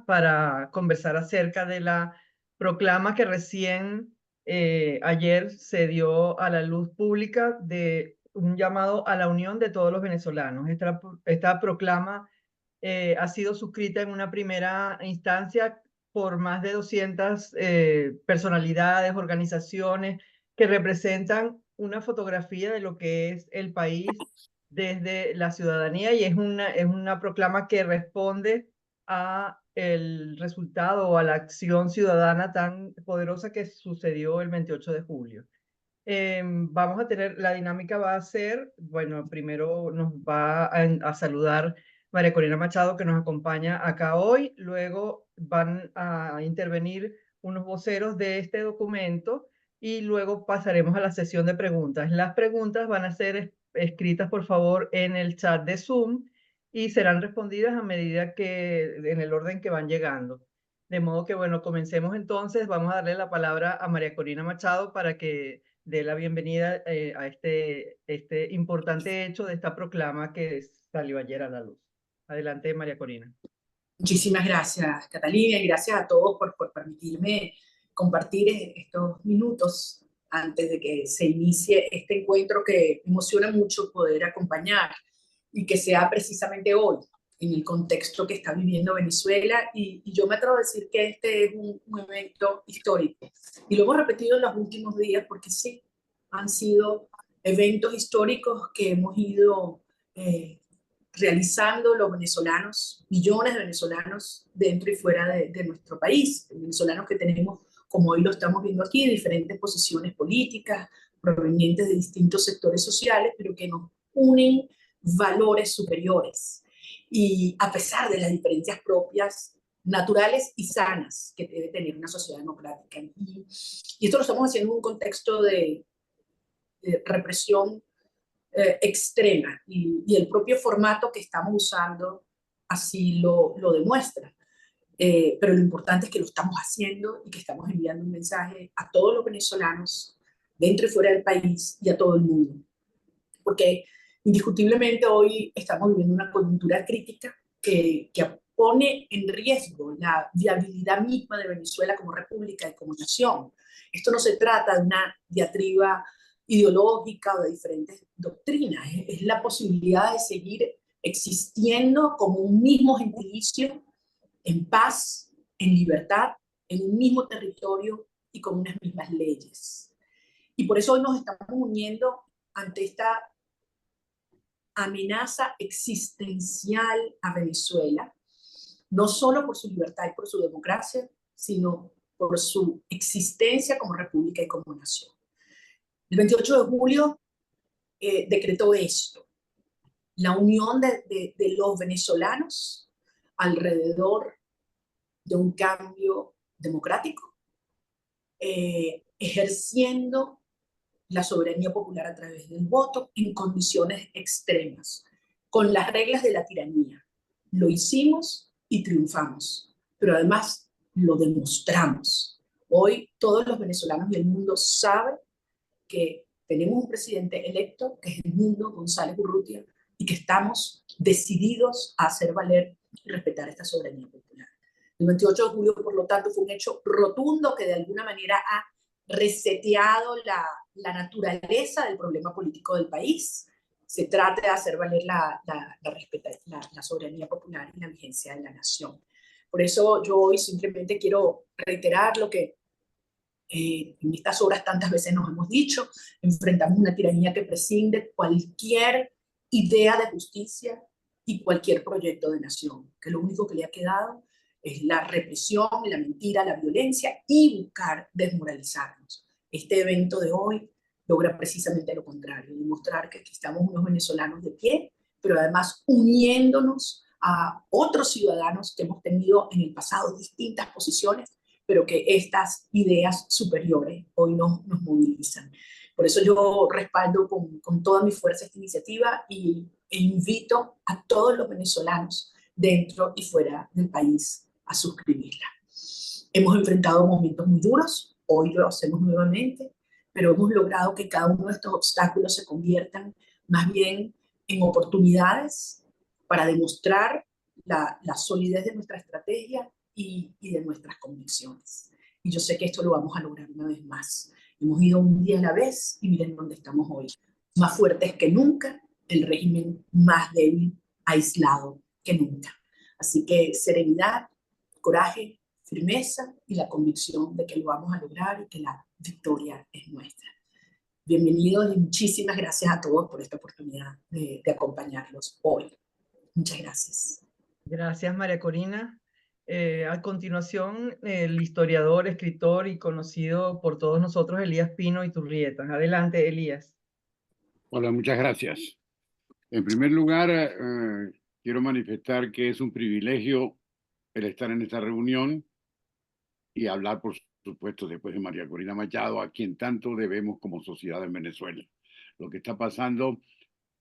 para conversar acerca de la proclama que recién ayer se dio a la luz pública de un llamado a la unión de todos los venezolanos. Esta proclama ha sido suscrita en una primera instancia por más de 200 personalidades, organizaciones que representan una fotografía de lo que es el país desde la ciudadanía, y es una proclama que responde a el resultado o a la acción ciudadana tan poderosa que sucedió el 28 de julio. Vamos a tener, la dinámica va a ser, bueno, primero nos va a saludar María Corina Machado, que nos acompaña acá hoy. Luego van a intervenir unos voceros de este documento y luego pasaremos a la sesión de preguntas. Las preguntas van a ser escritas, por favor, en el chat de Zoom y serán respondidas a medida que, en el orden que van llegando. De modo que, bueno, comencemos entonces. Vamos a darle la palabra a María Corina Machado para que dé la bienvenida a este importante hecho de esta proclama que salió ayer a la luz. Adelante, María Corina. Muchísimas gracias, Catalina, y gracias a todos por permitirme compartir estos minutos antes de que se inicie este encuentro que emociona mucho poder acompañar y que sea precisamente hoy, en el contexto que está viviendo Venezuela. Y yo me atrevo a decir que este es un evento histórico. Y lo hemos repetido en los últimos días porque sí, han sido eventos históricos que hemos ido realizando los venezolanos, millones de venezolanos dentro y fuera de nuestro país, venezolanos que tenemos, como hoy lo estamos viendo aquí, diferentes posiciones políticas, provenientes de distintos sectores sociales, pero que nos unen valores superiores. Y a pesar de las diferencias propias, naturales y sanas que debe tener una sociedad democrática. Y esto lo estamos haciendo en un contexto de represión extrema, y el propio formato que estamos usando así lo demuestra. Pero lo importante es que lo estamos haciendo y que estamos enviando un mensaje a todos los venezolanos dentro y fuera del país y a todo el mundo. Porque indiscutiblemente hoy estamos viviendo una coyuntura crítica que pone en riesgo la viabilidad misma de Venezuela como república y como nación. Esto no se trata de una diatriba ideológica o de diferentes doctrinas, es la posibilidad de seguir existiendo como un mismo gentilicio, en paz, en libertad, en un mismo territorio y con unas mismas leyes. Y por eso hoy nos estamos uniendo ante esta amenaza existencial a Venezuela, no solo por su libertad y por su democracia, sino por su existencia como república y como nación. El 28 de julio decretó esto, la unión de los venezolanos alrededor de un cambio democrático, ejerciendo la soberanía popular a través del voto en condiciones extremas, con las reglas de la tiranía. Lo hicimos y triunfamos, pero además lo demostramos. Hoy todos los venezolanos y el mundo saben que tenemos un presidente electo, que es Edmundo González Urrutia, y que estamos decididos a hacer valer y respetar esta soberanía popular. El 28 de julio, por lo tanto, fue un hecho rotundo que de alguna manera ha reseteado la naturaleza del problema político del país. Se trata de hacer valer la soberanía popular y la vigencia de la nación. Por eso yo hoy simplemente quiero reiterar lo que en estas horas tantas veces nos hemos dicho: enfrentamos una tiranía que prescinde cualquier idea de justicia y cualquier proyecto de nación, que lo único que le ha quedado es la represión, la mentira, la violencia y buscar desmoralizarnos. Este evento de hoy logra precisamente lo contrario, demostrar que aquí estamos unos venezolanos de pie, pero además uniéndonos a otros ciudadanos que hemos tenido en el pasado distintas posiciones, pero que estas ideas superiores hoy nos movilizan. Por eso yo respaldo con toda mi fuerza esta iniciativa e invito a todos los venezolanos dentro y fuera del país a suscribirla. Hemos enfrentado momentos muy duros, hoy lo hacemos nuevamente, pero hemos logrado que cada uno de estos obstáculos se conviertan más bien en oportunidades para demostrar la solidez de nuestra estrategia y de nuestras convicciones. Y yo sé que esto lo vamos a lograr una vez más. Hemos ido un día a la vez y miren dónde estamos hoy. Más fuertes que nunca, el régimen más débil, aislado que nunca. Así que serenidad, coraje, firmeza y la convicción de que lo vamos a lograr y que la victoria es nuestra. Bienvenidos y muchísimas gracias a todos por esta oportunidad de acompañarlos hoy. Muchas gracias. Gracias, María Corina. A continuación, el historiador, escritor y conocido por todos nosotros, Elías Pino Iturrieta. Adelante, Elías. Hola, muchas gracias. En primer lugar, quiero manifestar que es un privilegio el estar en esta reunión y hablar, por supuesto, después de María Corina Machado, a quien tanto debemos como sociedad en Venezuela. Lo que está pasando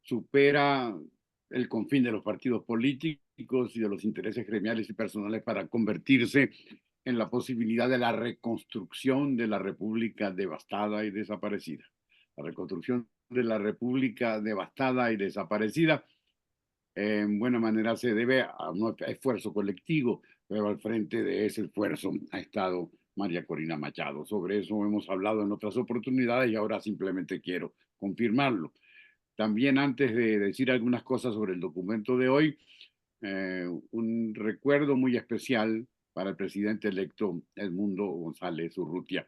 supera el confín de los partidos políticos y de los intereses gremiales y personales para convertirse en la posibilidad de la reconstrucción de la República devastada y desaparecida. La reconstrucción de la República devastada y desaparecida en buena manera se debe a un esfuerzo colectivo, pero al frente de ese esfuerzo ha estado María Corina Machado. Sobre eso hemos hablado en otras oportunidades y ahora simplemente quiero confirmarlo. También, antes de decir algunas cosas sobre el documento de hoy, un recuerdo muy especial para el presidente electo Edmundo González Urrutia.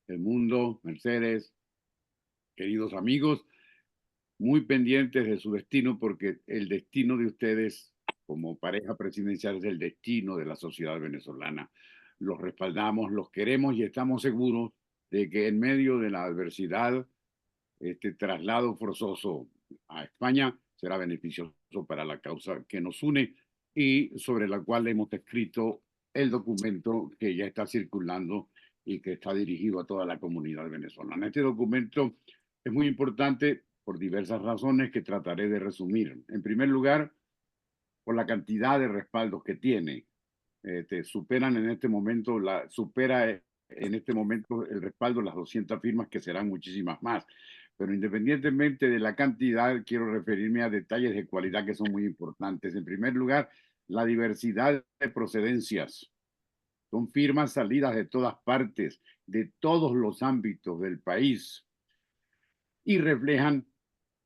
Edmundo, Mercedes, queridos amigos, muy pendientes de su destino, porque el destino de ustedes como pareja presidencial es el destino de la sociedad venezolana. Los respaldamos, los queremos y estamos seguros de que en medio de la adversidad, este traslado forzoso a España será beneficioso para la causa que nos une y sobre la cual hemos escrito el documento que ya está circulando y que está dirigido a toda la comunidad venezolana. Este documento es muy importante por diversas razones que trataré de resumir. En primer lugar, por la cantidad de respaldos que tiene. Superan en este momento, supera en este momento el respaldo las 200 firmas, que serán muchísimas más. Pero independientemente de la cantidad, quiero referirme a detalles de cualidad que son muy importantes. En primer lugar, la diversidad de procedencias. Son firmas salidas de todas partes, de todos los ámbitos del país, y reflejan,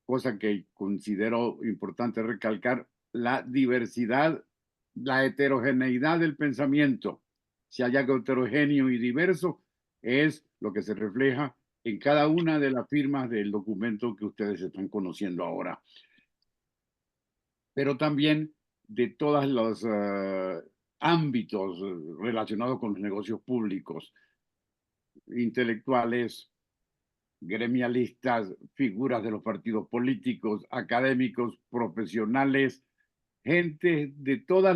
cosa que considero importante recalcar, la diversidad, la heterogeneidad del pensamiento. Si hay algo heterogéneo y diverso, es lo que se refleja en cada una de las firmas del documento que ustedes están conociendo ahora. Pero también de todos los ámbitos relacionados con los negocios públicos, intelectuales, gremialistas, figuras de los partidos políticos, académicos, profesionales, gente de todos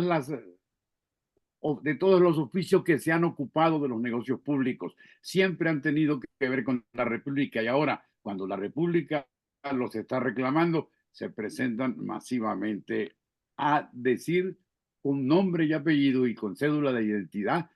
los oficios que se han ocupado de los negocios públicos. Siempre han tenido que ver con la República, y ahora, cuando la República los está reclamando, se presentan masivamente a decir con nombre y apellido y con cédula de identidad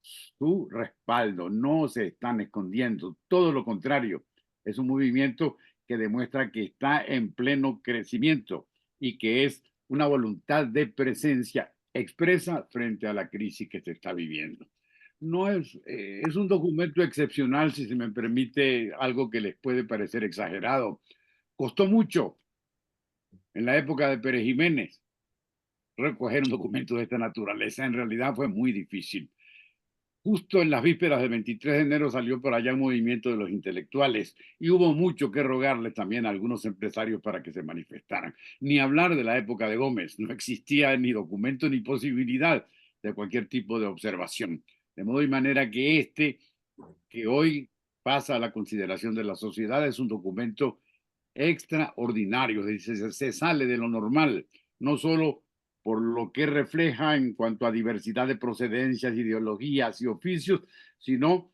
su respaldo. No se están escondiendo, todo lo contrario. Es un movimiento que demuestra que está en pleno crecimiento y que es una voluntad de presencia expresa frente a la crisis que se está viviendo. No es un documento excepcional, si se me permite algo que les puede parecer exagerado. Costó mucho en la época de Pérez Jiménez recoger un documento de esta naturaleza. En realidad fue muy difícil. Justo en las vísperas del 23 de enero salió por allá un movimiento de los intelectuales y hubo mucho que rogarles también a algunos empresarios para que se manifestaran. Ni hablar de la época de Gómez, no existía ni documento ni posibilidad de cualquier tipo de observación. De modo y manera que que hoy pasa a la consideración de la sociedad, es un documento extraordinario, se sale de lo normal, no solo por lo que refleja en cuanto a diversidad de procedencias, ideologías y oficios, sino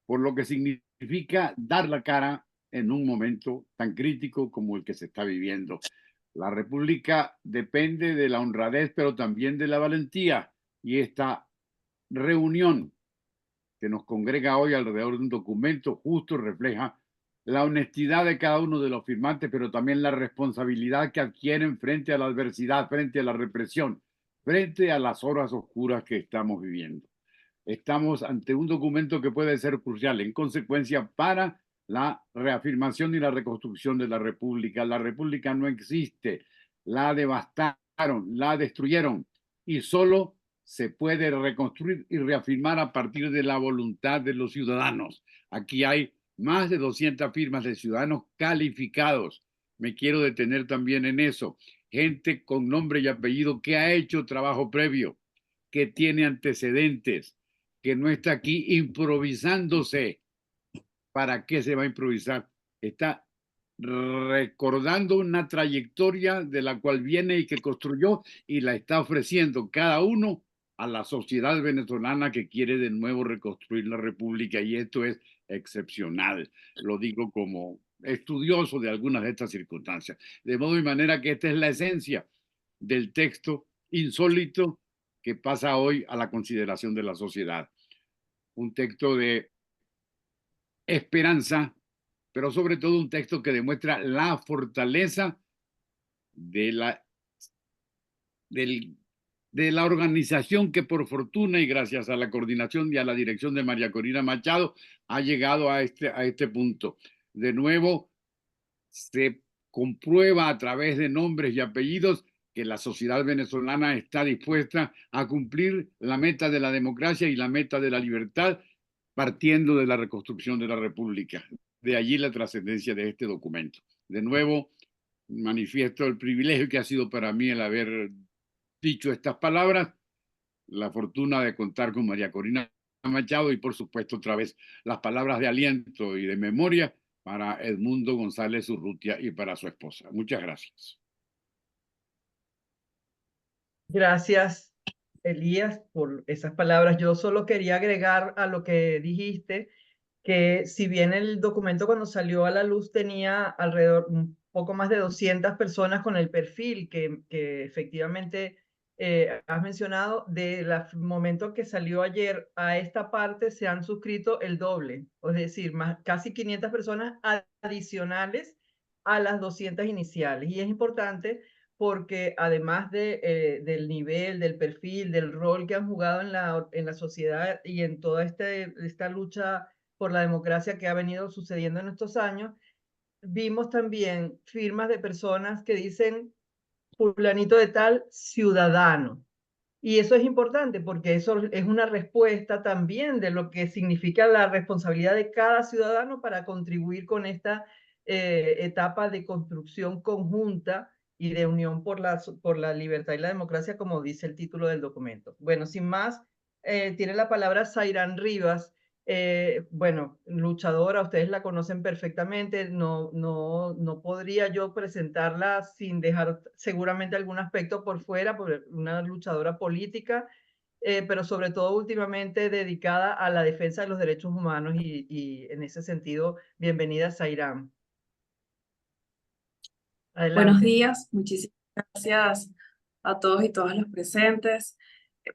por lo que significa dar la cara en un momento tan crítico como el que se está viviendo. La República depende de la honradez, pero también de la valentía, y esta reunión que nos congrega hoy alrededor de un documento justo refleja la honestidad de cada uno de los firmantes, pero también la responsabilidad que adquieren frente a la adversidad, frente a la represión, frente a las horas oscuras que estamos viviendo. Estamos ante un documento que puede ser crucial, en consecuencia, para la reafirmación y la reconstrucción de la República. La República no existe, la devastaron, la destruyeron, y solo se puede reconstruir y reafirmar a partir de la voluntad de los ciudadanos. Aquí hay más de 200 firmas de ciudadanos calificados. Me quiero detener también en eso. Gente con nombre y apellido que ha hecho trabajo previo, que tiene antecedentes, que no está aquí improvisándose. ¿Para qué se va a improvisar? Está recordando una trayectoria de la cual viene y que construyó, y la está ofreciendo cada uno a la sociedad venezolana que quiere de nuevo reconstruir la República, y esto es excepcional. Lo digo como estudioso de algunas de estas circunstancias. De modo y manera que esta es la esencia del texto insólito que pasa hoy a la consideración de la sociedad. Un texto de esperanza, pero sobre todo un texto que demuestra la fortaleza de la organización que, por fortuna y gracias a la coordinación y a la dirección de María Corina Machado, ha llegado a este punto. De nuevo, se comprueba a través de nombres y apellidos que la sociedad venezolana está dispuesta a cumplir la meta de la democracia y la meta de la libertad, partiendo de la reconstrucción de la República. De allí la trascendencia de este documento. De nuevo, manifiesto el privilegio que ha sido para mí el haber dicho estas palabras, la fortuna de contar con María Corina Machado y, por supuesto, otra vez las palabras de aliento y de memoria para Edmundo González Urrutia y para su esposa. Muchas gracias. Gracias, Elías, por esas palabras. Yo solo quería agregar a lo que dijiste, que si bien el documento cuando salió a la luz tenía alrededor un poco más de 200 personas con el perfil que efectivamente has mencionado, del momento que salió ayer a esta parte se han suscrito el doble, es decir, casi 500 personas adicionales a las 200 iniciales. Y es importante porque además del nivel, del perfil, del rol que han jugado en la sociedad y en toda esta lucha por la democracia que ha venido sucediendo en estos años, vimos también firmas de personas que dicen fulanito de tal ciudadano. Y eso es importante porque eso es una respuesta también de lo que significa la responsabilidad de cada ciudadano para contribuir con esta etapa de construcción conjunta y de unión por la libertad y la democracia, como dice el título del documento. Bueno, sin más, tiene la palabra Zairán Rivas. Bueno, luchadora, ustedes la conocen perfectamente, no podría yo presentarla sin dejar seguramente algún aspecto por fuera, por una luchadora política, pero sobre todo últimamente dedicada a la defensa de los derechos humanos y en ese sentido, bienvenida Zairán. Adelante. Buenos días, muchísimas gracias a todos y todas los presentes.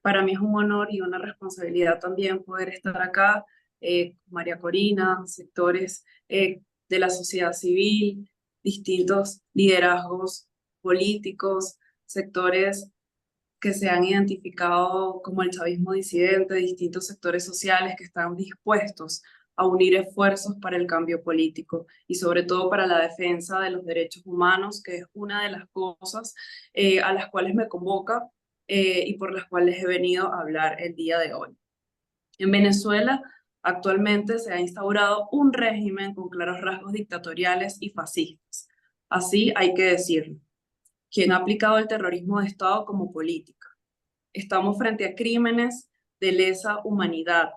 Para mí es un honor y una responsabilidad también poder estar acá, María Corina, sectores de la sociedad civil, distintos liderazgos políticos, sectores que se han identificado como el chavismo disidente, distintos sectores sociales que están dispuestos a unir esfuerzos para el cambio político y sobre todo para la defensa de los derechos humanos, que es una de las cosas a las cuales me convoca y por las cuales he venido a hablar el día de hoy. En Venezuela actualmente se ha instaurado un régimen con claros rasgos dictatoriales y fascistas. Así hay que decirlo. Quien ha aplicado el terrorismo de Estado como política. Estamos frente a crímenes de lesa humanidad.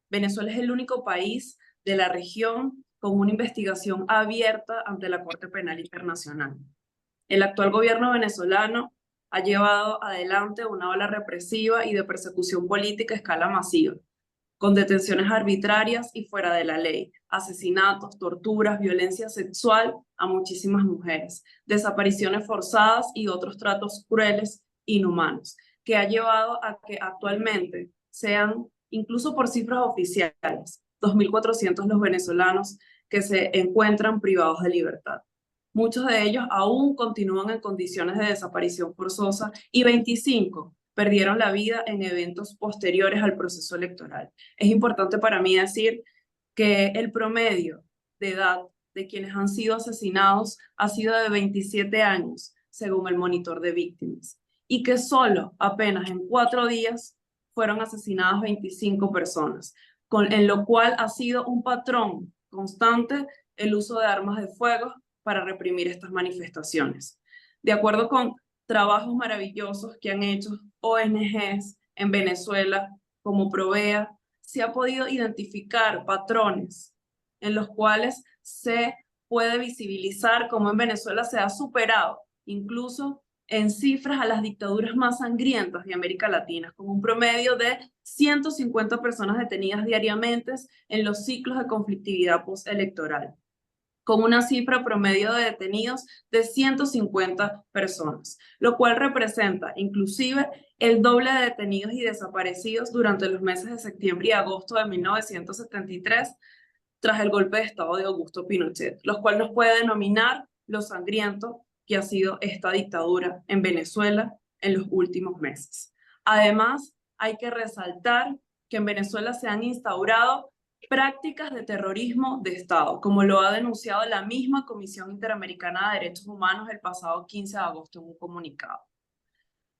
Venezuela es el único país de la región con una investigación abierta ante la Corte Penal Internacional. El actual gobierno venezolano ha llevado adelante una ola represiva y de persecución política a escala masiva, con detenciones arbitrarias y fuera de la ley, asesinatos, torturas, violencia sexual a muchísimas mujeres, desapariciones forzadas y otros tratos crueles, inhumanos, que ha llevado a que actualmente sean, incluso por cifras oficiales, 2.400 los venezolanos que se encuentran privados de libertad. Muchos de ellos aún continúan en condiciones de desaparición forzosa y 25 perdieron la vida en eventos posteriores al proceso electoral. Es importante para mí decir que el promedio de edad de quienes han sido asesinados ha sido de 27 años, según el monitor de víctimas, y que solo apenas en 4 días fueron asesinadas 25 personas, en lo cual ha sido un patrón constante el uso de armas de fuego para reprimir estas manifestaciones. De acuerdo con trabajos maravillosos que han hecho ONGs en Venezuela, como Provea, se ha podido identificar patrones en los cuales se puede visibilizar cómo en Venezuela se ha superado, incluso en cifras, a las dictaduras más sangrientas de América Latina, con un promedio de 150 personas detenidas diariamente en los ciclos de conflictividad postelectoral, con una cifra promedio de detenidos de 150 personas, lo cual representa inclusive el doble de detenidos y desaparecidos durante los meses de septiembre y agosto de 1973, tras el golpe de Estado de Augusto Pinochet, lo cual nos puede denominar lo sangriento que ha sido esta dictadura en Venezuela en los últimos meses. Además, hay que resaltar que en Venezuela se han instaurado prácticas de terrorismo de Estado, como lo ha denunciado la misma Comisión Interamericana de Derechos Humanos el pasado 15 de agosto en un comunicado.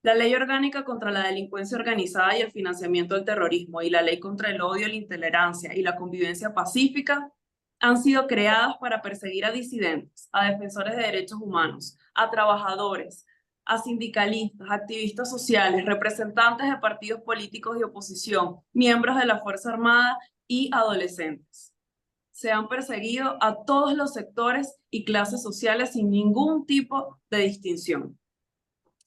La Ley Orgánica contra la Delincuencia Organizada y el Financiamiento del Terrorismo y la Ley contra el Odio, la Intolerancia y la Convivencia Pacífica han sido creadas para perseguir a disidentes, a defensores de derechos humanos, a trabajadores, a sindicalistas, activistas sociales, representantes de partidos políticos de oposición, miembros de la Fuerza Armada y adolescentes. Se han perseguido a todos los sectores y clases sociales sin ningún tipo de distinción.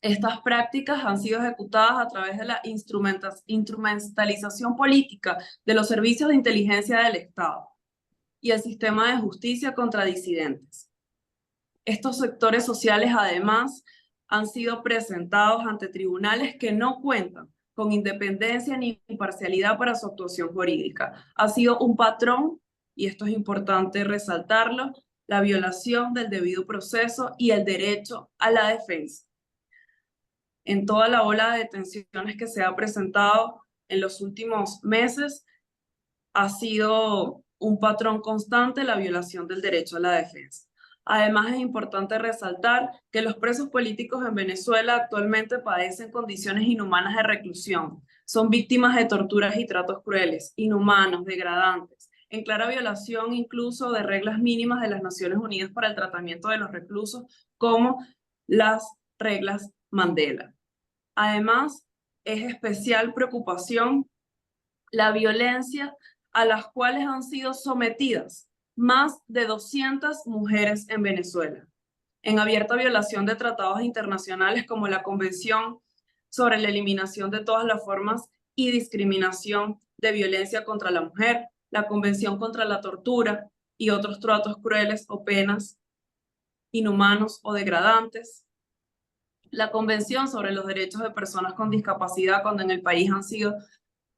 Estas prácticas han sido ejecutadas a través de la instrumentalización política de los servicios de inteligencia del Estado y el sistema de justicia contra disidentes. Estos sectores sociales, además, han sido presentados ante tribunales que no cuentan con independencia ni imparcialidad para su actuación jurídica. Ha sido un patrón, y esto es importante resaltarlo, la violación del debido proceso y el derecho a la defensa. En toda la ola de detenciones que se ha presentado en los últimos meses, ha sido un patrón constante la violación del derecho a la defensa. Además, es importante resaltar que los presos políticos en Venezuela actualmente padecen condiciones inhumanas de reclusión. Son víctimas de torturas y tratos crueles, inhumanos, degradantes, en clara violación incluso de reglas mínimas de las Naciones Unidas para el tratamiento de los reclusos, como las reglas Mandela. Además, es especial preocupación la violencia a las cuales han sido sometidas más de 200 mujeres en Venezuela, en abierta violación de tratados internacionales como la Convención sobre la Eliminación de todas las formas y discriminación de violencia contra la mujer, la Convención contra la Tortura y otros tratos crueles o penas inhumanos o degradantes, la Convención sobre los Derechos de Personas con Discapacidad, cuando en el país han sido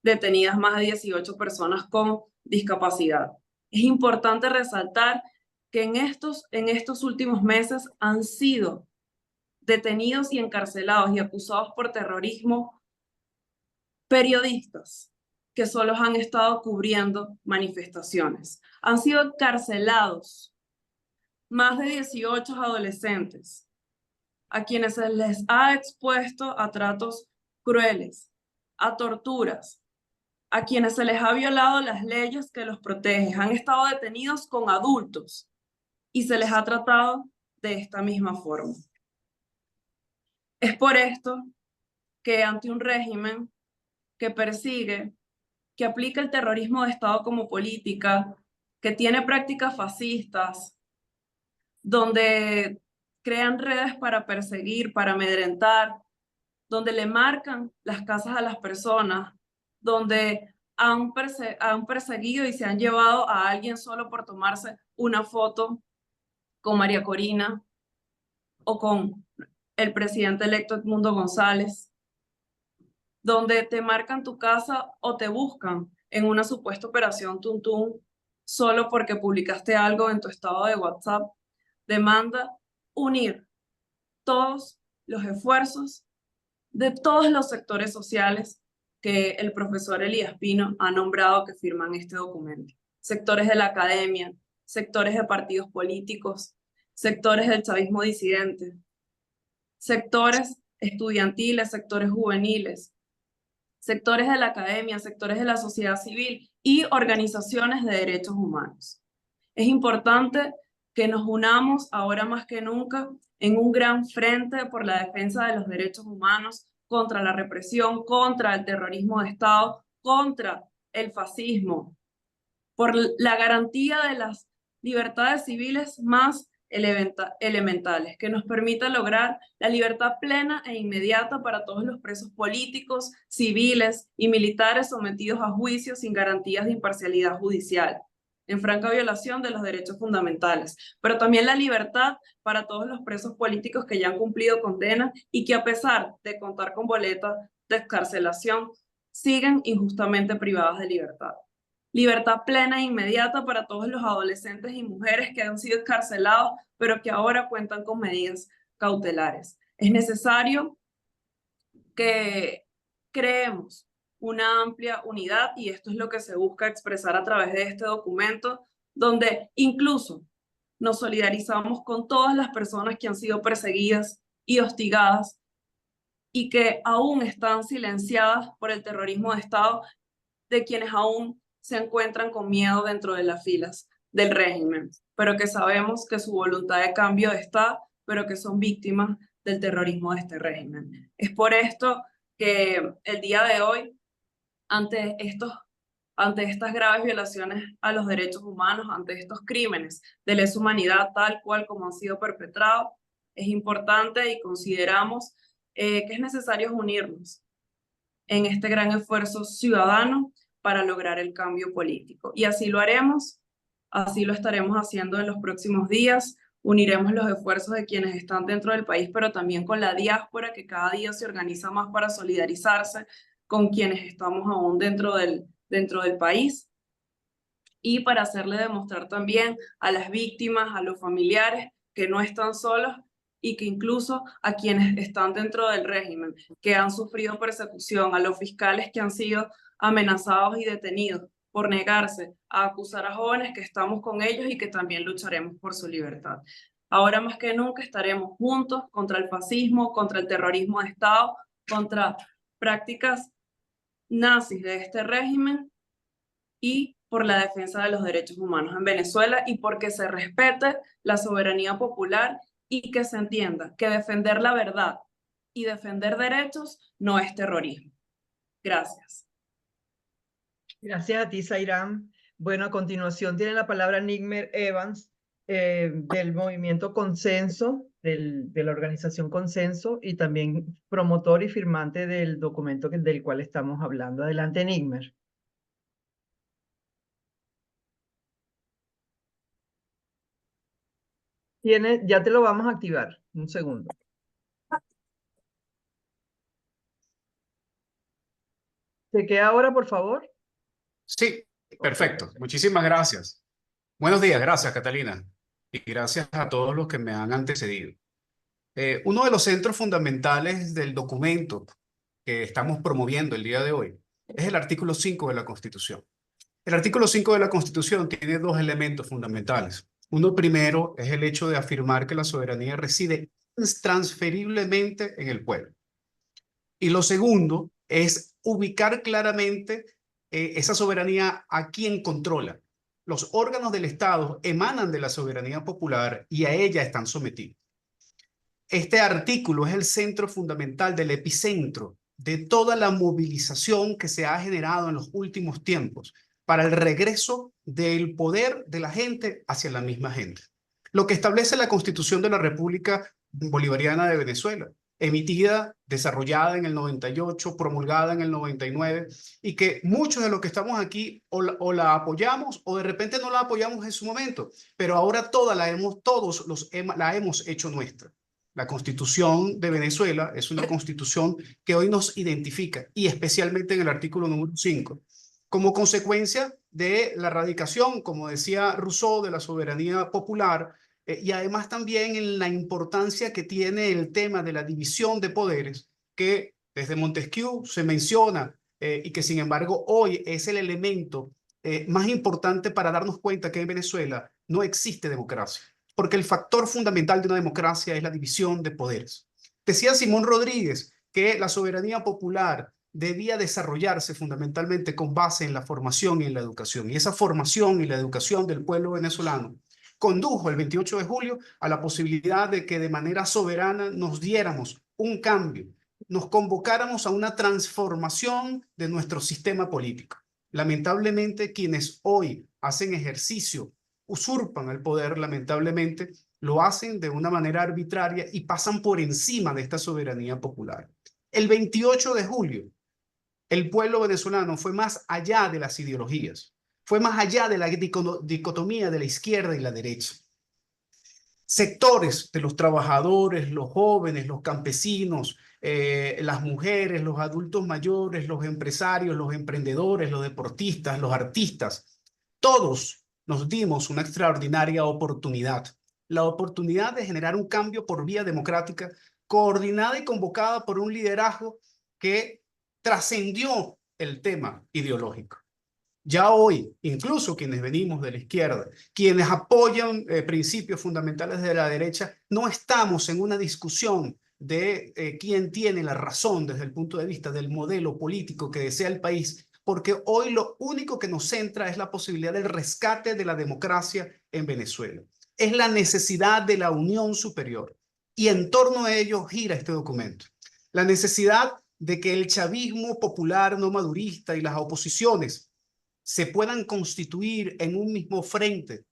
detenidas más de 18 personas con discapacidad. Es importante resaltar que en estos últimos meses han sido detenidos y encarcelados y acusados por terrorismo periodistas que solo han estado cubriendo manifestaciones. Han sido encarcelados más de 18 adolescentes a quienes se les ha expuesto a tratos crueles, a torturas, a quienes se les ha violado las leyes que los protegen. Han estado detenidos con adultos y se les ha tratado de esta misma forma. Es por esto que ante un régimen que persigue, que aplica el terrorismo de Estado como política, que tiene prácticas fascistas, donde crean redes para perseguir, para amedrentar, donde le marcan las casas a las personas, donde han perseguido y se han llevado a alguien solo por tomarse una foto con María Corina o con el presidente electo Edmundo González, donde te marcan tu casa o te buscan en una supuesta operación Tuntún solo porque publicaste algo en tu estado de WhatsApp, demanda unir todos los esfuerzos de todos los sectores sociales que el profesor Elías Pino ha nombrado que firman este documento. Sectores de la academia, sectores de partidos políticos, sectores del chavismo disidente, sectores estudiantiles, sectores juveniles, sectores de la academia, sectores de la sociedad civil y organizaciones de derechos humanos. Es importante que nos unamos ahora más que nunca en un gran frente por la defensa de los derechos humanos, contra la represión, contra el terrorismo de Estado, contra el fascismo, por la garantía de las libertades civiles más elementales, que nos permita lograr la libertad plena e inmediata para todos los presos políticos, civiles y militares sometidos a juicio sin garantías de imparcialidad judicial, en franca violación de los derechos fundamentales, pero también la libertad para todos los presos políticos que ya han cumplido condena y que a pesar de contar con boleta de excarcelación, siguen injustamente privadas de libertad. Libertad plena e inmediata para todos los adolescentes y mujeres que han sido excarcelados, pero que ahora cuentan con medidas cautelares. Es necesario que creemos una amplia unidad, y esto es lo que se busca expresar a través de este documento, donde incluso nos solidarizamos con todas las personas que han sido perseguidas y hostigadas y que aún están silenciadas por el terrorismo de Estado, de quienes aún se encuentran con miedo dentro de las filas del régimen, pero que sabemos que su voluntad de cambio está, pero que son víctimas del terrorismo de este régimen. Es por esto que el día de hoy, ante estas graves violaciones a los derechos humanos, ante estos crímenes de lesa humanidad tal cual como han sido perpetrados, es importante y consideramos que es necesario unirnos en este gran esfuerzo ciudadano para lograr el cambio político. Y así lo haremos, así lo estaremos haciendo en los próximos días. Uniremos los esfuerzos de quienes están dentro del país, pero también con la diáspora, que cada día se organiza más para solidarizarse con quienes estamos aún dentro del país, y para hacerle demostrar también a las víctimas, a los familiares, que no están solos y que incluso a quienes están dentro del régimen, que han sufrido persecución, a los fiscales que han sido amenazados y detenidos por negarse a acusar a jóvenes, que estamos con ellos y que también lucharemos por su libertad. Ahora más que nunca estaremos juntos contra el fascismo, contra el terrorismo de Estado, contra prácticas nazis de este régimen y por la defensa de los derechos humanos en Venezuela, y porque se respete la soberanía popular y que se entienda que defender la verdad y defender derechos no es terrorismo. Gracias. Gracias a ti, Zairam. Bueno, a continuación tiene la palabra Nigmer Evans, del movimiento Consenso, de la organización Consenso, y también promotor y firmante del documento del cual estamos hablando. Adelante, Nigmer. Ya te lo vamos a activar. Un segundo. ¿Se queda ahora, por favor? Sí, perfecto. Muchísimas gracias. Buenos días, gracias, Catalina. Y gracias a todos los que me han antecedido. Uno de los centros fundamentales del documento que estamos promoviendo el día de hoy es el artículo 5 de la Constitución. El artículo 5 de la Constitución tiene dos elementos fundamentales. Uno primero es el hecho de afirmar que la soberanía reside intransferiblemente en el pueblo. Y lo segundo es ubicar claramente esa soberanía a quien controla. Los órganos del Estado emanan de la soberanía popular y a ella están sometidos. Este artículo es el centro fundamental del epicentro de toda la movilización que se ha generado en los últimos tiempos para el regreso del poder de la gente hacia la misma gente. Lo que establece la Constitución de la República Bolivariana de Venezuela, emitida, desarrollada en el 98, promulgada en el 99, y que muchos de los que estamos aquí o la apoyamos o de repente no la apoyamos en su momento, pero ahora la hemos hecho nuestra. La Constitución de Venezuela es una constitución que hoy nos identifica, y especialmente en el artículo número 5, como consecuencia de la erradicación, como decía Rousseau, de la soberanía popular, y además también en la importancia que tiene el tema de la división de poderes, que Desde Montesquieu se menciona y que sin embargo hoy es el elemento más importante para darnos cuenta que en Venezuela no existe democracia, porque el factor fundamental de una democracia es la división de poderes. Decía Simón Rodríguez que la soberanía popular debía desarrollarse fundamentalmente con base en la formación y en la educación. Y esa formación y la educación del pueblo venezolano condujo el 28 de julio a la posibilidad de que de manera soberana nos diéramos un cambio, nos convocáramos a una transformación de nuestro sistema político. Lamentablemente, quienes hoy hacen ejercicio, usurpan el poder, lamentablemente, lo hacen de una manera arbitraria y pasan por encima de esta soberanía popular. El 28 de julio, el pueblo venezolano fue más allá de las ideologías, fue más allá de la dicotomía de la izquierda y la derecha. Sectores de los trabajadores, los jóvenes, los campesinos, las mujeres, los adultos mayores, los empresarios, los emprendedores, los deportistas, los artistas, todos nos dimos una extraordinaria oportunidad, la oportunidad de generar un cambio por vía democrática, coordinada y convocada por un liderazgo que trascendió el tema ideológico. Ya hoy, incluso quienes venimos de la izquierda, quienes apoyan principios fundamentales de la derecha, no estamos en una discusión de quién tiene la razón desde el punto de vista del modelo político que desea el país, porque hoy lo único que nos centra es la posibilidad del rescate de la democracia en Venezuela. Es la necesidad de la unión superior y en torno a ello gira este documento. La necesidad de que el chavismo popular no madurista y las oposiciones se puedan constituir en un mismo frente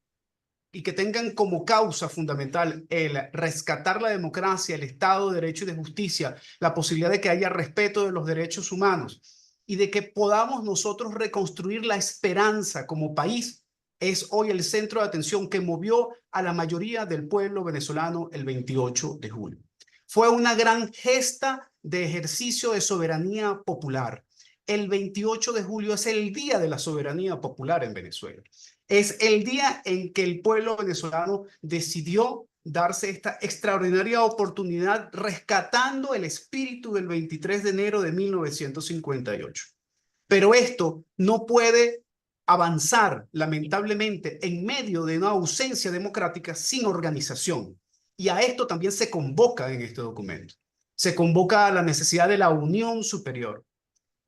y que tengan como causa fundamental el rescatar la democracia, el Estado de Derecho y de Justicia, la posibilidad de que haya respeto de los derechos humanos y de que podamos nosotros reconstruir la esperanza como país, es hoy el centro de atención que movió a la mayoría del pueblo venezolano el 28 de julio. Fue una gran gesta de ejercicio de soberanía popular. El 28 de julio es el día de la soberanía popular en Venezuela. Es el día en que el pueblo venezolano decidió darse esta extraordinaria oportunidad rescatando el espíritu del 23 de enero de 1958. Pero esto no puede avanzar, lamentablemente, en medio de una ausencia democrática sin organización. Y a esto también se convoca en este documento. Se convoca a la necesidad de la unión superior.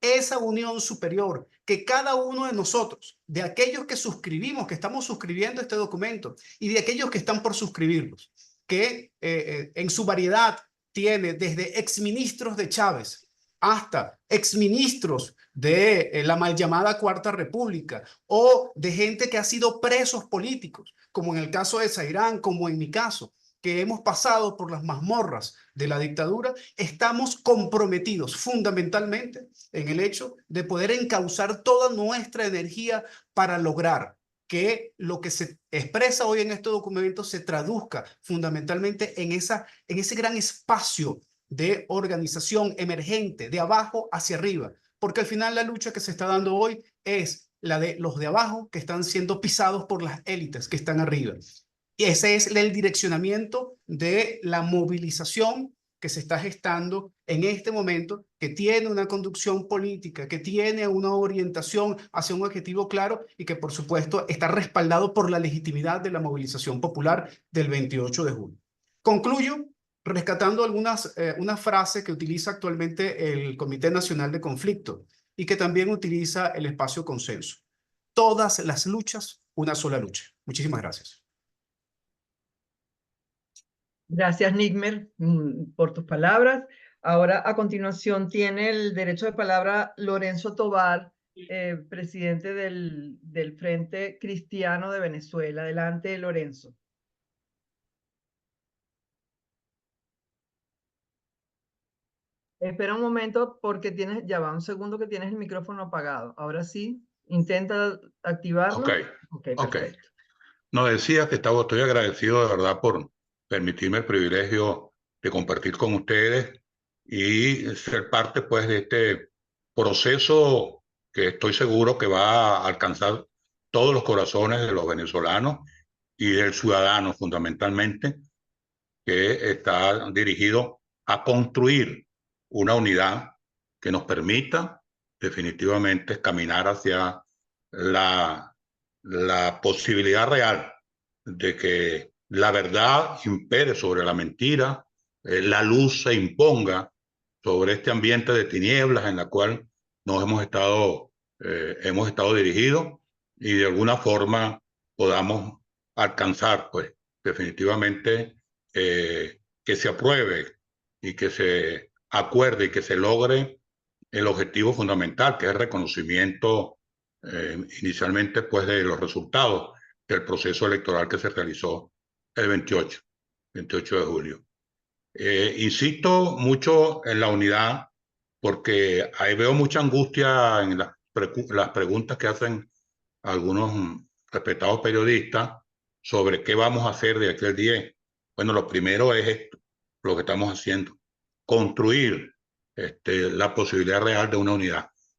Esa unión superior que cada uno de nosotros, de aquellos que suscribimos, que estamos suscribiendo este documento y de aquellos que están por suscribirlos, que en su variedad tiene desde exministros de Chávez hasta exministros de la mal llamada Cuarta República o de gente que ha sido presos políticos, como en el caso de Zairán, como en mi caso, que hemos pasado por las mazmorras de la dictadura, estamos comprometidos fundamentalmente en el hecho de poder encauzar toda nuestra energía para lograr que lo que se expresa hoy en este documento se traduzca fundamentalmente en ese gran espacio de organización emergente, de abajo hacia arriba, porque al final la lucha que se está dando hoy es la de los de abajo que están siendo pisados por las élites que están arriba. Y ese es el direccionamiento de la movilización que se está gestando en este momento, que tiene una conducción política, que tiene una orientación hacia un objetivo claro y que por supuesto está respaldado por la legitimidad de la movilización popular del 28 de julio. Concluyo rescatando una frase que utiliza actualmente el Comité Nacional de Conflicto y que también utiliza el espacio consenso. Todas las luchas, una sola lucha. Muchísimas gracias. Gracias, Nigmer, por tus palabras. Ahora, a continuación, tiene el derecho de palabra Lorenzo Tovar, presidente del Frente Cristiano de Venezuela. Adelante, Lorenzo. Espera un momento porque ya va un segundo que tienes el micrófono apagado. Ahora sí, intenta activarlo. Ok. Perfecto. No, decía que estoy agradecido de verdad por permitirme el privilegio de compartir con ustedes y ser parte pues de este proceso que estoy seguro que va a alcanzar todos los corazones de los venezolanos y del ciudadano fundamentalmente, que está dirigido a construir una unidad que nos permita definitivamente caminar hacia la posibilidad real de que la verdad impere sobre la mentira, la luz se imponga sobre este ambiente de tinieblas en la cual nos hemos estado dirigidos, y de alguna forma podamos alcanzar, pues, definitivamente que se apruebe y que se acuerde y que se logre el objetivo fundamental, que es el reconocimiento inicialmente, pues, de los resultados del proceso electoral que se realizó el 28 de julio. Insisto mucho en la unidad, porque ahí veo mucha angustia en las preguntas que hacen algunos respetados periodistas sobre qué vamos a hacer de aquel 10. Bueno, lo primero es esto, lo que estamos haciendo, construir la posibilidad real de una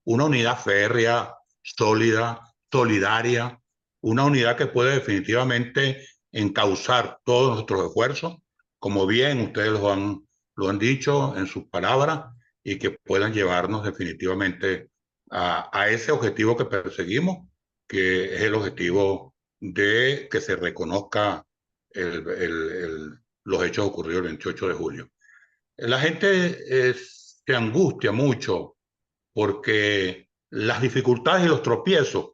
unidad férrea, sólida, solidaria, una unidad que puede definitivamente encauzar todos nuestros esfuerzos, como bien ustedes lo han dicho en sus palabras, y que puedan llevarnos definitivamente a ese objetivo que perseguimos, que es el objetivo de que se reconozca los hechos ocurridos el 28 de julio. La gente se angustia mucho porque las dificultades y los tropiezos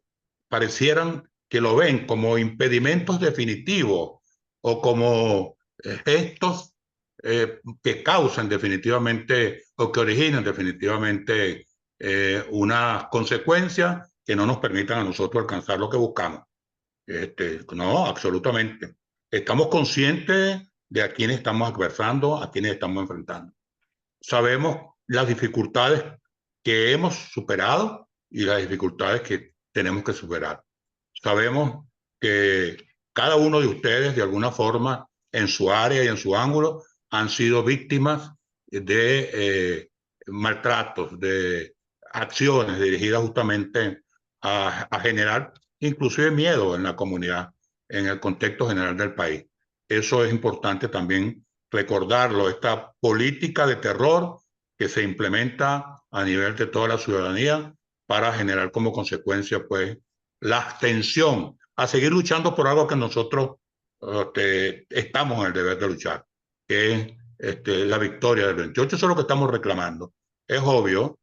parecieran que lo ven como impedimentos definitivos o como gestos que causan definitivamente o que originan definitivamente una consecuencia que no nos permitan a nosotros alcanzar lo que buscamos. No, absolutamente. Estamos conscientes de a quiénes estamos adversando, a quiénes estamos enfrentando. Sabemos las dificultades que hemos superado y las dificultades que tenemos que superar. Sabemos que cada uno de ustedes, de alguna forma, en su área y en su ángulo, han sido víctimas de maltratos, de acciones dirigidas justamente a generar inclusive miedo en la comunidad, en el contexto general del país. Eso es importante también recordarlo, esta política de terror que se implementa a nivel de toda la ciudadanía para generar como consecuencia, pues, la abstención a seguir luchando por algo que nosotros estamos en el deber de luchar, que es la victoria del 28. Eso es lo que estamos reclamando. Es obvio,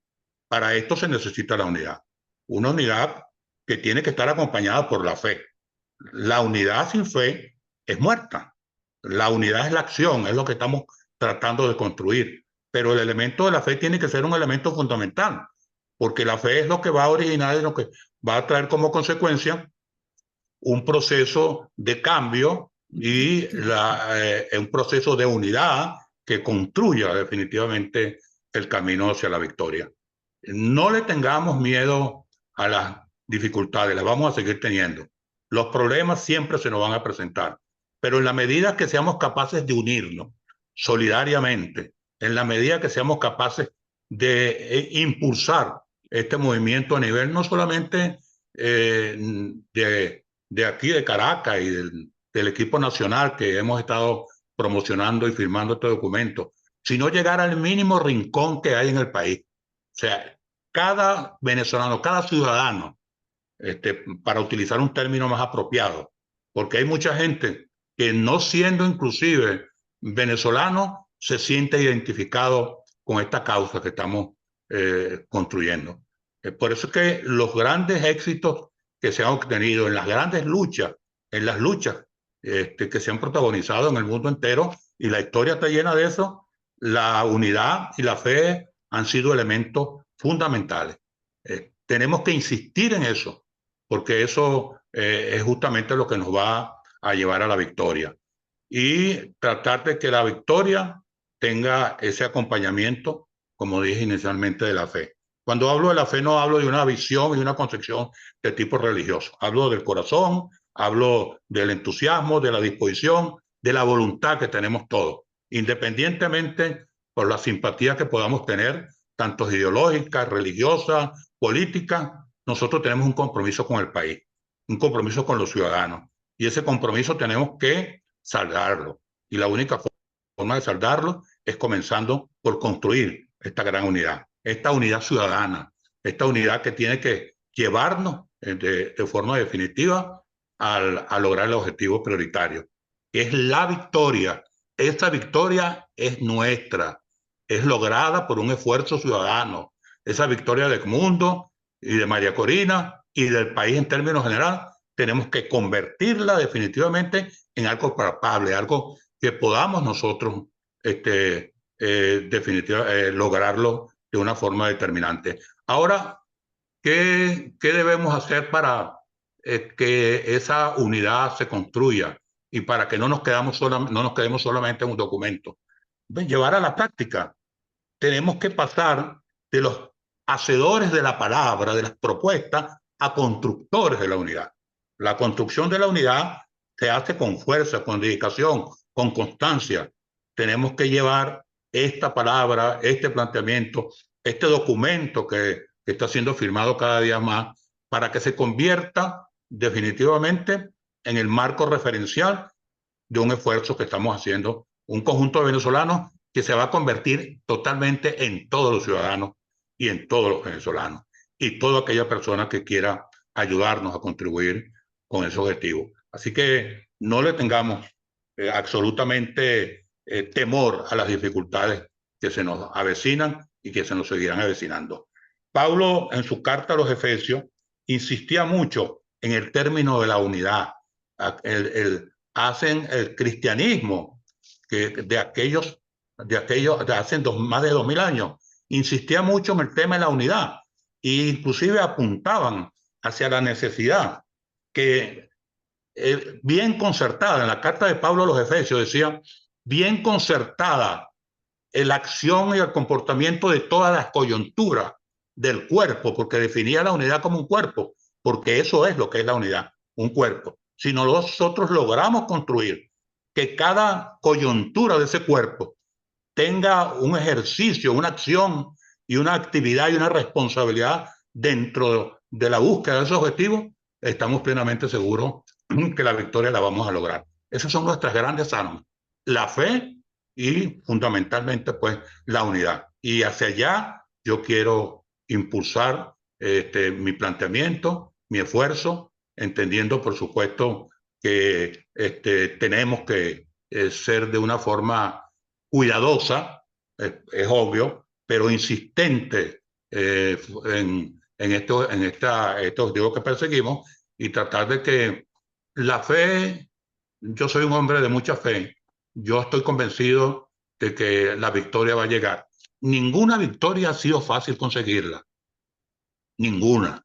para esto se necesita la unidad. Una unidad que tiene que estar acompañada por la fe. La unidad sin fe es muerta. La unidad es la acción, es lo que estamos tratando de construir. Pero el elemento de la fe tiene que ser un elemento fundamental, porque la fe es lo que va a originar y lo que va a traer como consecuencia un proceso de cambio y un proceso de unidad que construya definitivamente el camino hacia la victoria. No le tengamos miedo a las dificultades, las vamos a seguir teniendo. Los problemas siempre se nos van a presentar, pero en la medida que seamos capaces de unirnos solidariamente, en la medida que seamos capaces de impulsar este movimiento a nivel no solamente de aquí de Caracas y del equipo nacional que hemos estado promocionando y firmando este documento, sino llegar al mínimo rincón que hay en el país. O sea, cada venezolano, cada ciudadano, para utilizar un término más apropiado, porque hay mucha gente que no siendo inclusive venezolano, se siente identificado con esta causa que estamos construyendo. Por eso es que los grandes éxitos que se han obtenido en las grandes luchas, en las luchas que se han protagonizado en el mundo entero, y la historia está llena de eso, la unidad y la fe han sido elementos fundamentales. Tenemos que insistir en eso, porque eso es justamente lo que nos va a llevar a la victoria. Y tratar de que la victoria tenga ese acompañamiento, como dije inicialmente, de la fe. Cuando hablo de la fe no hablo de una visión y una concepción de tipo religioso. Hablo del corazón, hablo del entusiasmo, de la disposición, de la voluntad que tenemos todos, independientemente por la simpatía que podamos tener, tanto ideológica, religiosa, política. Nosotros tenemos un compromiso con el país, un compromiso con los ciudadanos, y ese compromiso tenemos que saldarlo. Y la única forma de saldarlo es comenzando por construir esta gran unidad. esta unidad ciudadana, esta unidad que tiene que llevarnos de forma definitiva a lograr el objetivo prioritario, que es la victoria. Esta victoria es nuestra, es lograda por un esfuerzo ciudadano. Esa victoria de Edmundo y de María Corina y del país en términos generales, tenemos que convertirla definitivamente en algo palpable, algo que podamos nosotros lograrlo de una forma determinante. Ahora, ¿qué debemos hacer para que esa unidad se construya y para que no nos quedemos solamente en un documento? Llevar a la práctica. Tenemos que pasar de los hacedores de la palabra, de las propuestas, a constructores de la unidad. La construcción de la unidad se hace con fuerza, con dedicación, con constancia. Tenemos que llevar esta palabra, este planteamiento, este documento que está siendo firmado cada día más, para que se convierta definitivamente en el marco referencial de un esfuerzo que estamos haciendo, un conjunto de venezolanos que se va a convertir totalmente en todos los ciudadanos y en todos los venezolanos y toda aquella persona que quiera ayudarnos a contribuir con ese objetivo. Así que no le tengamos absolutamente temor a las dificultades que se nos avecinan y que se nos seguirán avecinando. Pablo, en su carta a los Efesios, insistía mucho en el término de la unidad. Hacen el cristianismo que de hace más de 2000 años, insistía mucho en el tema de la unidad e inclusive apuntaban hacia la necesidad que bien concertada, en la carta de Pablo a los Efesios decía, bien concertada la acción y el comportamiento de todas las coyunturas del cuerpo, porque definía la unidad como un cuerpo, porque eso es lo que es la unidad, un cuerpo. Si nosotros logramos construir que cada coyuntura de ese cuerpo tenga un ejercicio, una acción y una actividad y una responsabilidad dentro de la búsqueda de esos objetivos, estamos plenamente seguros que la victoria la vamos a lograr. Esas son nuestras grandes armas, la fe y fundamentalmente pues la unidad. Y hacia allá yo quiero impulsar mi planteamiento, mi esfuerzo, entendiendo por supuesto que tenemos que ser de una forma cuidadosa, es obvio, pero insistente en estos objetivos que perseguimos y tratar de que la fe, yo soy un hombre de mucha fe, yo estoy convencido de que la victoria va a llegar. Ninguna victoria ha sido fácil conseguirla, ninguna.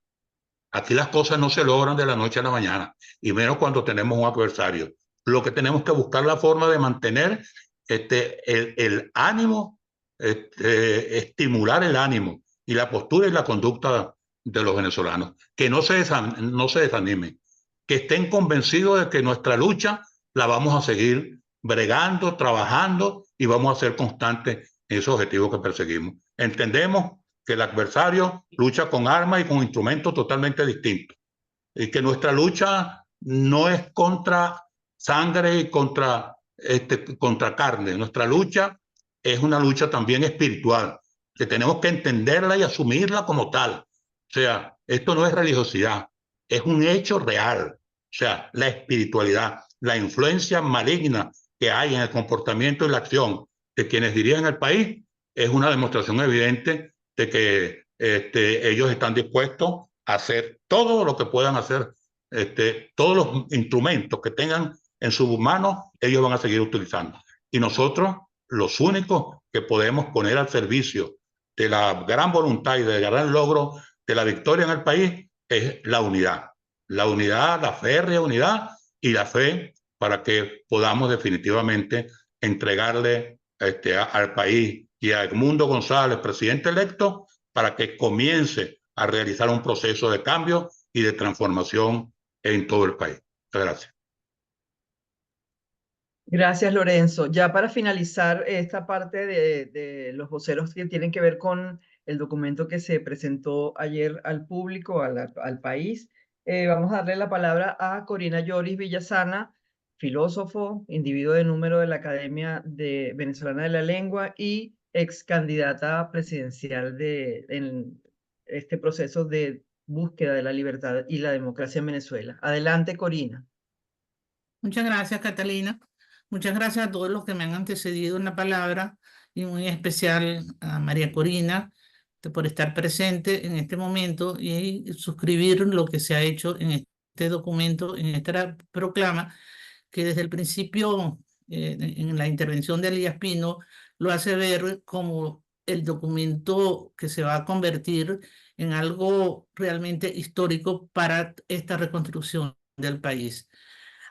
Aquí las cosas no se logran de la noche a la mañana, y menos cuando tenemos un adversario. Lo que tenemos que buscar la forma de mantener el ánimo, estimular el ánimo y la postura y la conducta de los venezolanos. Que no se desanimen, que estén convencidos de que nuestra lucha la vamos a seguir bregando, trabajando y vamos a ser constantes en esos objetivos que perseguimos. Entendemos que el adversario lucha con armas y con instrumentos totalmente distintos y que nuestra lucha no es contra sangre y contra carne. Nuestra lucha es una lucha también espiritual, que tenemos que entenderla y asumirla como tal. O sea, esto no es religiosidad, es un hecho real. O sea, la espiritualidad, la influencia maligna que hay en el comportamiento y la acción de quienes dirigen el país es una demostración evidente de que ellos están dispuestos a hacer todo lo que puedan hacer, todos los instrumentos que tengan en sus manos, ellos van a seguir utilizando. Y nosotros, los únicos que podemos poner al servicio de la gran voluntad y del gran logro de la victoria en el país es la unidad. La unidad, la férrea unidad y la fe para que podamos definitivamente entregarle al país y a Edmundo González, presidente electo, para que comience a realizar un proceso de cambio y de transformación en todo el país. Muchas gracias. Gracias, Lorenzo. Ya para finalizar esta parte de los voceros que tienen que ver con el documento que se presentó ayer al público, al país, vamos a darle la palabra a Corina Lloris Villasana, filósofo, individuo de número de la Academia Venezolana de la Lengua y ex candidata presidencial en este proceso de búsqueda de la libertad y la democracia en Venezuela. Adelante, Corina. Muchas gracias, Catalina. Muchas gracias a todos los que me han antecedido en la palabra y muy especial a María Corina por estar presente en este momento y suscribir lo que se ha hecho en este documento, en esta proclama, que desde el principio, en la intervención de Elías Pino, lo hace ver como el documento que se va a convertir en algo realmente histórico para esta reconstrucción del país.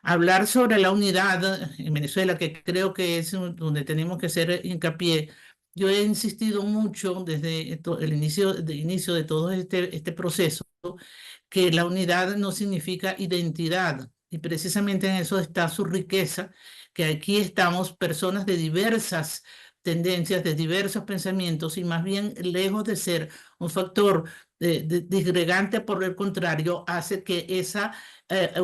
Hablar sobre la unidad en Venezuela, que creo que es donde tenemos que hacer hincapié. Yo he insistido mucho desde el inicio de todo este proceso, que la unidad no significa identidad, y precisamente en eso está su riqueza, que aquí estamos personas de diversas tendencias, de diversos pensamientos, y más bien, lejos de ser un factor disgregante, por el contrario, hace que esa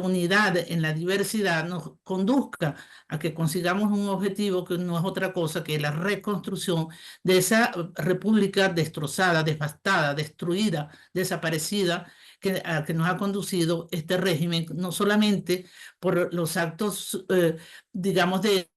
unidad en la diversidad nos conduzca a que consigamos un objetivo que no es otra cosa que la reconstrucción de esa república destrozada, devastada, destruida, desaparecida, que nos ha conducido este régimen, no solamente por los actos, digamos, de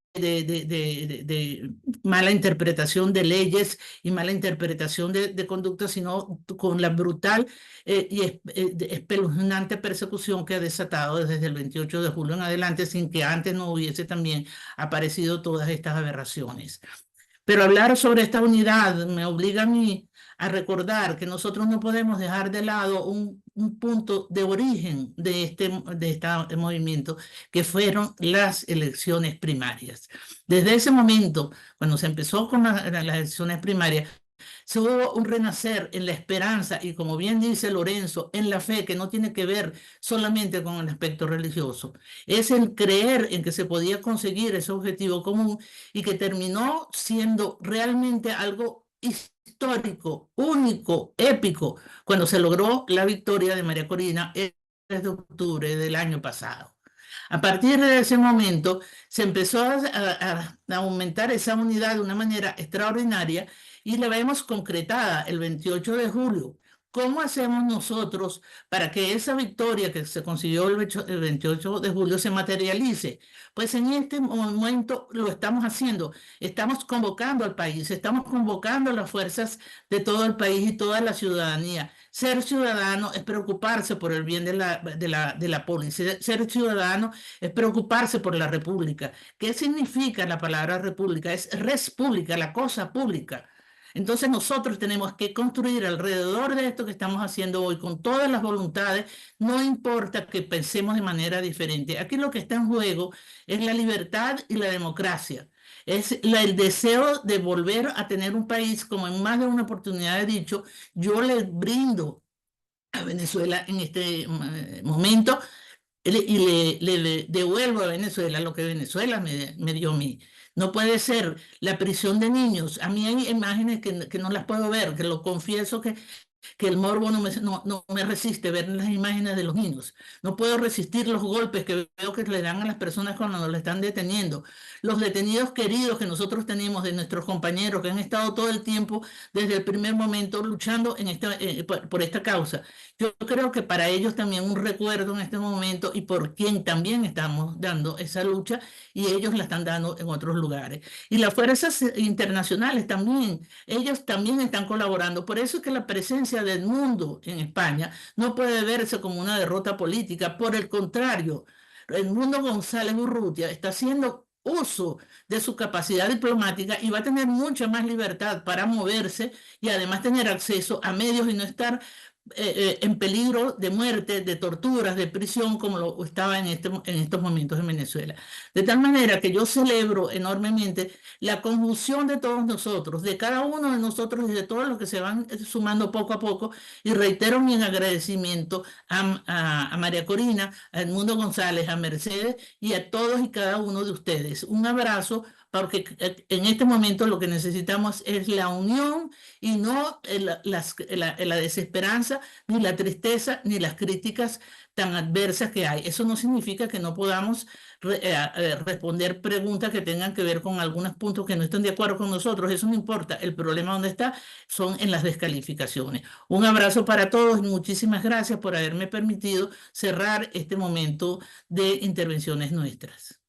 mala interpretación de leyes y mala interpretación de conductas, sino con la brutal y espeluznante persecución que ha desatado desde el 28 de julio en adelante, sin que antes no hubiese también aparecido todas estas aberraciones. Pero hablar sobre esta unidad me obliga a mí a recordar que nosotros no podemos dejar de lado un punto de origen de este movimiento, que fueron las elecciones primarias. Desde ese momento, cuando se empezó con las elecciones primarias, se hubo un renacer en la esperanza y, como bien dice Lorenzo, en la fe, que no tiene que ver solamente con el aspecto religioso. Es el creer en que se podía conseguir ese objetivo común, y que terminó siendo realmente algo histórico, único, épico, cuando se logró la victoria de María Corina el 3 de octubre del año pasado. A partir de ese momento se empezó a aumentar esa unidad de una manera extraordinaria, y la vemos concretada el 28 de julio. ¿Cómo hacemos nosotros para que esa victoria que se consiguió el 28 de julio se materialice? Pues en este momento lo estamos haciendo. Estamos convocando al país, estamos convocando a las fuerzas de todo el país y toda la ciudadanía. Ser ciudadano es preocuparse por el bien de la policía. Ser ciudadano es preocuparse por la república. ¿Qué significa la palabra república? Es res pública, la cosa pública. Entonces nosotros tenemos que construir alrededor de esto que estamos haciendo hoy, con todas las voluntades, no importa que pensemos de manera diferente. Aquí lo que está en juego es la libertad y la democracia. Es el deseo de volver a tener un país, como en más de una oportunidad he dicho. Yo le brindo a Venezuela en este momento, y le devuelvo a Venezuela lo que Venezuela me dio a mí. No puede ser la prisión de niños. A mí hay imágenes que no las puedo ver, que lo confieso, que el morbo no me resiste ver las imágenes de los niños. No puedo resistir los golpes que veo que le dan a las personas cuando le están deteniendo. Los detenidos queridos que nosotros tenemos, de nuestros compañeros que han estado todo el tiempo, desde el primer momento, luchando por esta causa. Yo creo que para ellos también un recuerdo en este momento, y por quien también estamos dando esa lucha, y ellos la están dando en otros lugares. Y las fuerzas internacionales también, ellos también están colaborando. Por eso es que la presencia del mundo en España no puede verse como una derrota política. Por el contrario, Edmundo González Urrutia está haciendo uso de su capacidad diplomática, y va a tener mucha más libertad para moverse y además tener acceso a medios y no estar en peligro de muerte, de torturas, de prisión, como lo estaba en estos momentos en Venezuela. De tal manera que yo celebro enormemente la conjunción de todos nosotros, de cada uno de nosotros y de todos los que se van sumando poco a poco, y reitero mi agradecimiento a María Corina, a Edmundo González, a Mercedes y a todos y cada uno de ustedes. Un abrazo porque en este momento lo que necesitamos es la unión y no la desesperanza, ni la tristeza, ni las críticas tan adversas que hay. Eso no significa que no podamos responder preguntas que tengan que ver con algunos puntos que no estén de acuerdo con nosotros. Eso no importa. El problema donde está son en las descalificaciones. Un abrazo para todos y muchísimas gracias por haberme permitido cerrar este momento de intervenciones nuestras.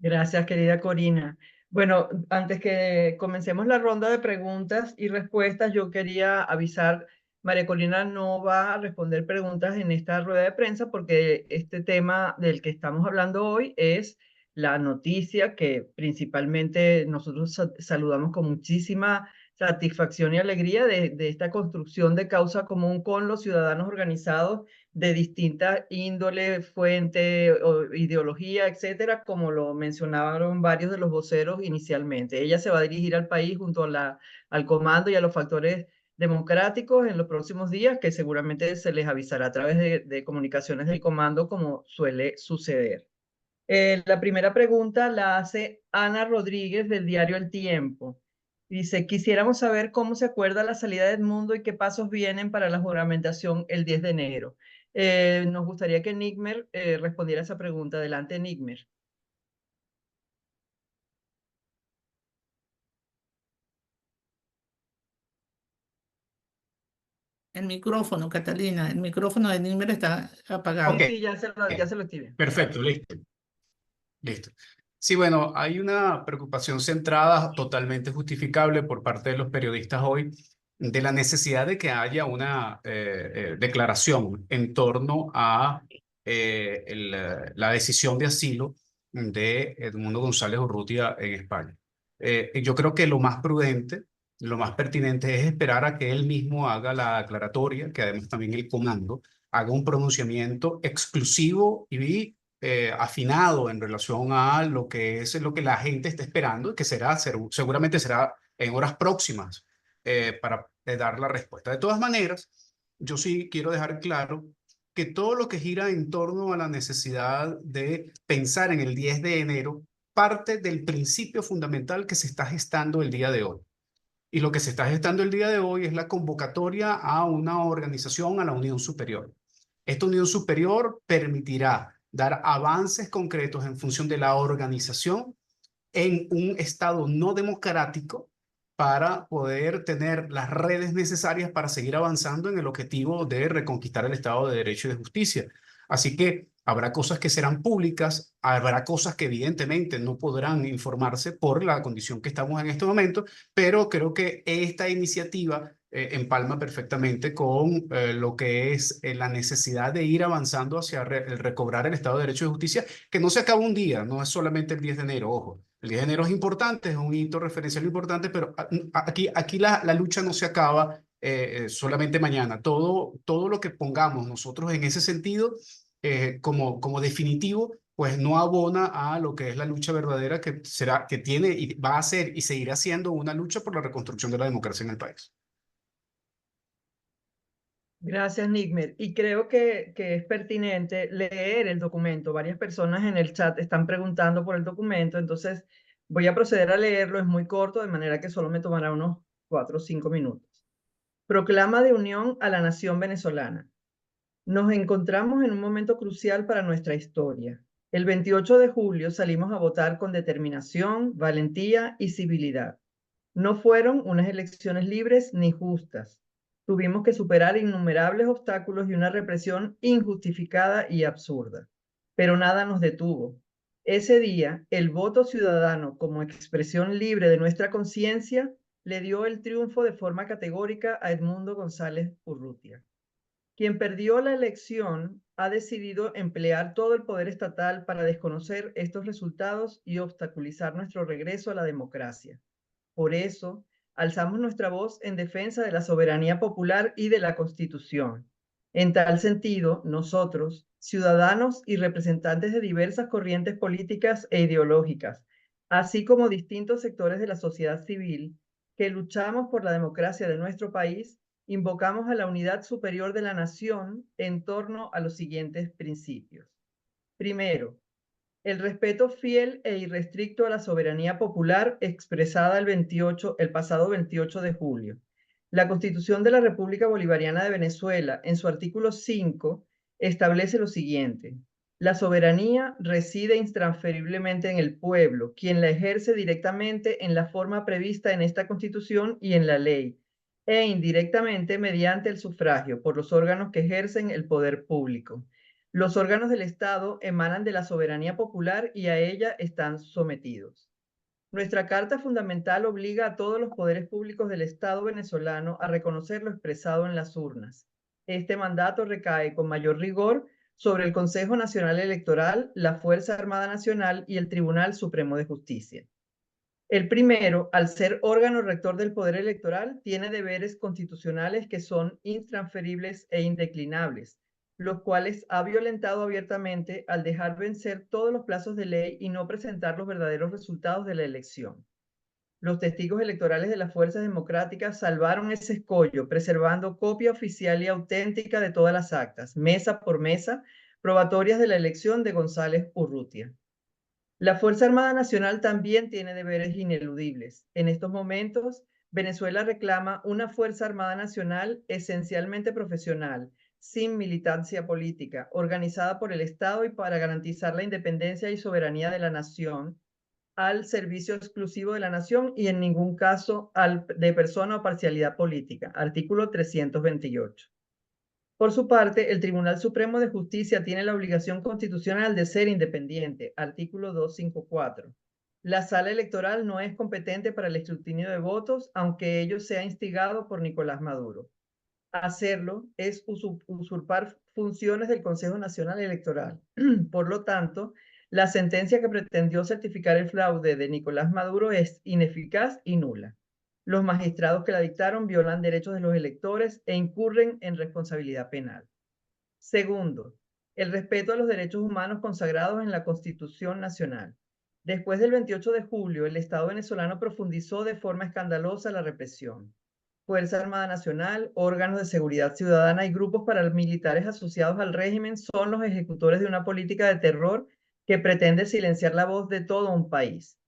Gracias, querida Corina. Bueno, antes que comencemos la ronda de preguntas y respuestas, yo quería avisar, María Corina no va a responder preguntas en esta rueda de prensa porque este tema del que estamos hablando hoy es la noticia que principalmente nosotros saludamos con muchísima satisfacción y alegría de esta construcción de causa común con los ciudadanos organizados de distinta índole, fuente, o ideología, etcétera, como lo mencionaron varios de los voceros inicialmente. Ella se va a dirigir al país junto a al comando y a los factores democráticos en los próximos días, que seguramente se les avisará a través de comunicaciones del comando, como suele suceder. La primera pregunta la hace Ana Rodríguez del diario El Tiempo. Dice, quisiéramos saber cómo se acuerda la salida de Edmundo y qué pasos vienen para la juramentación el 10 de enero. Nos gustaría que Nigmer respondiera a esa pregunta. Adelante, Nigmer. El micrófono, Catalina, el micrófono de Nigmer está apagado. Ok, Sí, ya se lo activé. perfecto, listo. Listo. Sí, bueno, hay una preocupación centrada, totalmente justificable por parte de los periodistas hoy, de la necesidad de que haya una declaración en torno a la decisión de asilo de Edmundo González Urrutia en España. Yo creo que lo más prudente, lo más pertinente es esperar a que él mismo haga la aclaratoria, que además también el comando haga un pronunciamiento exclusivo y afinado en relación a lo que es lo que la gente está esperando, que seguramente será en horas próximas para dar la respuesta. De todas maneras, yo sí quiero dejar claro que todo lo que gira en torno a la necesidad de pensar en el 10 de enero parte del principio fundamental que se está gestando el día de hoy. Y lo que se está gestando el día de hoy es la convocatoria a una organización, a la Unión Superior. Esta Unión Superior permitirá dar avances concretos en función de la organización en un Estado no democrático para poder tener las redes necesarias para seguir avanzando en el objetivo de reconquistar el Estado de Derecho y de Justicia. Así que habrá cosas que serán públicas, habrá cosas que evidentemente no podrán informarse por la condición que estamos en este momento, pero creo que esta iniciativa empalma perfectamente con lo que es la necesidad de ir avanzando hacia el recobrar el Estado de Derecho y de Justicia, que no se acaba un día, no es solamente el 10 de enero, ojo. El 10 de enero es importante, es un hito referencial importante, pero aquí la lucha no se acaba solamente mañana. Todo lo que pongamos nosotros en ese sentido como definitivo, pues no abona a lo que es la lucha verdadera que tiene y va a ser y seguirá siendo una lucha por la reconstrucción de la democracia en el país. Gracias, Nigmer. Y creo que es pertinente leer el documento. Varias personas en el chat están preguntando por el documento, entonces voy a proceder a leerlo. Es muy corto, de manera que solo me tomará unos 4 o 5 minutos. Proclama de unión a la nación venezolana. Nos encontramos en un momento crucial para nuestra historia. El 28 de julio salimos a votar con determinación, valentía y civilidad. No fueron unas elecciones libres ni justas. Tuvimos que superar innumerables obstáculos y una represión injustificada y absurda. Pero nada nos detuvo. Ese día, el voto ciudadano como expresión libre de nuestra conciencia le dio el triunfo de forma categórica a Edmundo González Urrutia. Quien perdió la elección ha decidido emplear todo el poder estatal para desconocer estos resultados y obstaculizar nuestro regreso a la democracia. Por eso, alzamos nuestra voz en defensa de la soberanía popular y de la Constitución. En tal sentido, nosotros, ciudadanos y representantes de diversas corrientes políticas e ideológicas, así como distintos sectores de la sociedad civil, que luchamos por la democracia de nuestro país, invocamos a la unidad superior de la nación en torno a los siguientes principios. Primero, El respeto fiel e irrestricto a la soberanía popular expresada el pasado 28 de julio. La Constitución de la República Bolivariana de Venezuela, en su artículo 5, establece lo siguiente: la soberanía reside intransferiblemente en el pueblo, quien la ejerce directamente en la forma prevista en esta Constitución y en la ley, e indirectamente mediante el sufragio por los órganos que ejercen el poder público. Los órganos del Estado emanan de la soberanía popular y a ella están sometidos. Nuestra Carta Fundamental obliga a todos los poderes públicos del Estado venezolano a reconocer lo expresado en las urnas. Este mandato recae con mayor rigor sobre el Consejo Nacional Electoral, la Fuerza Armada Nacional y el Tribunal Supremo de Justicia. El primero, al ser órgano rector del poder electoral, tiene deberes constitucionales que son intransferibles e indeclinables, los cuales ha violentado abiertamente al dejar vencer todos los plazos de ley y no presentar los verdaderos resultados de la elección. Los testigos electorales de las fuerzas democráticas salvaron ese escollo, preservando copia oficial y auténtica de todas las actas, mesa por mesa, probatorias de la elección de González Urrutia. La Fuerza Armada Nacional también tiene deberes ineludibles. En estos momentos, Venezuela reclama una Fuerza Armada Nacional esencialmente profesional, sin militancia política, organizada por el Estado y para garantizar la independencia y soberanía de la nación, al servicio exclusivo de la nación y en ningún caso de persona o parcialidad política. Artículo 328. Por su parte, el Tribunal Supremo de Justicia tiene la obligación constitucional de ser independiente. Artículo 254. La sala electoral no es competente para el escrutinio de votos, aunque ello sea instigado por Nicolás Maduro. Hacerlo es usurpar funciones del Consejo Nacional Electoral. Por lo tanto, la sentencia que pretendió certificar el fraude de Nicolás Maduro es ineficaz y nula. Los magistrados que la dictaron violan derechos de los electores e incurren en responsabilidad penal. Segundo, el respeto a los derechos humanos consagrados en la Constitución Nacional. Después del 28 de julio, el Estado venezolano profundizó de forma escandalosa la represión. Fuerza Armada Nacional, órganos de seguridad ciudadana y grupos paramilitares asociados al régimen son los ejecutores de una política de terror que pretende silenciar la voz de todo un país.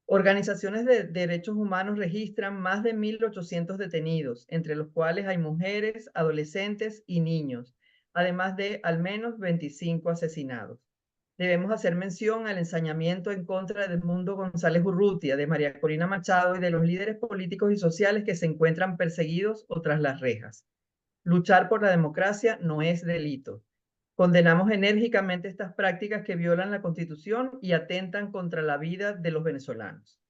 Organizaciones de derechos humanos registran más de 1.800 detenidos, entre los cuales hay mujeres, adolescentes y niños, además de al menos 25 asesinados. Debemos hacer mención al ensañamiento en contra de Edmundo González Urrutia, de María Corina Machado y de los líderes políticos y sociales que se encuentran perseguidos o tras las rejas. Luchar por la democracia no es delito. Condenamos enérgicamente estas prácticas que violan la Constitución y atentan contra la vida de los venezolanos.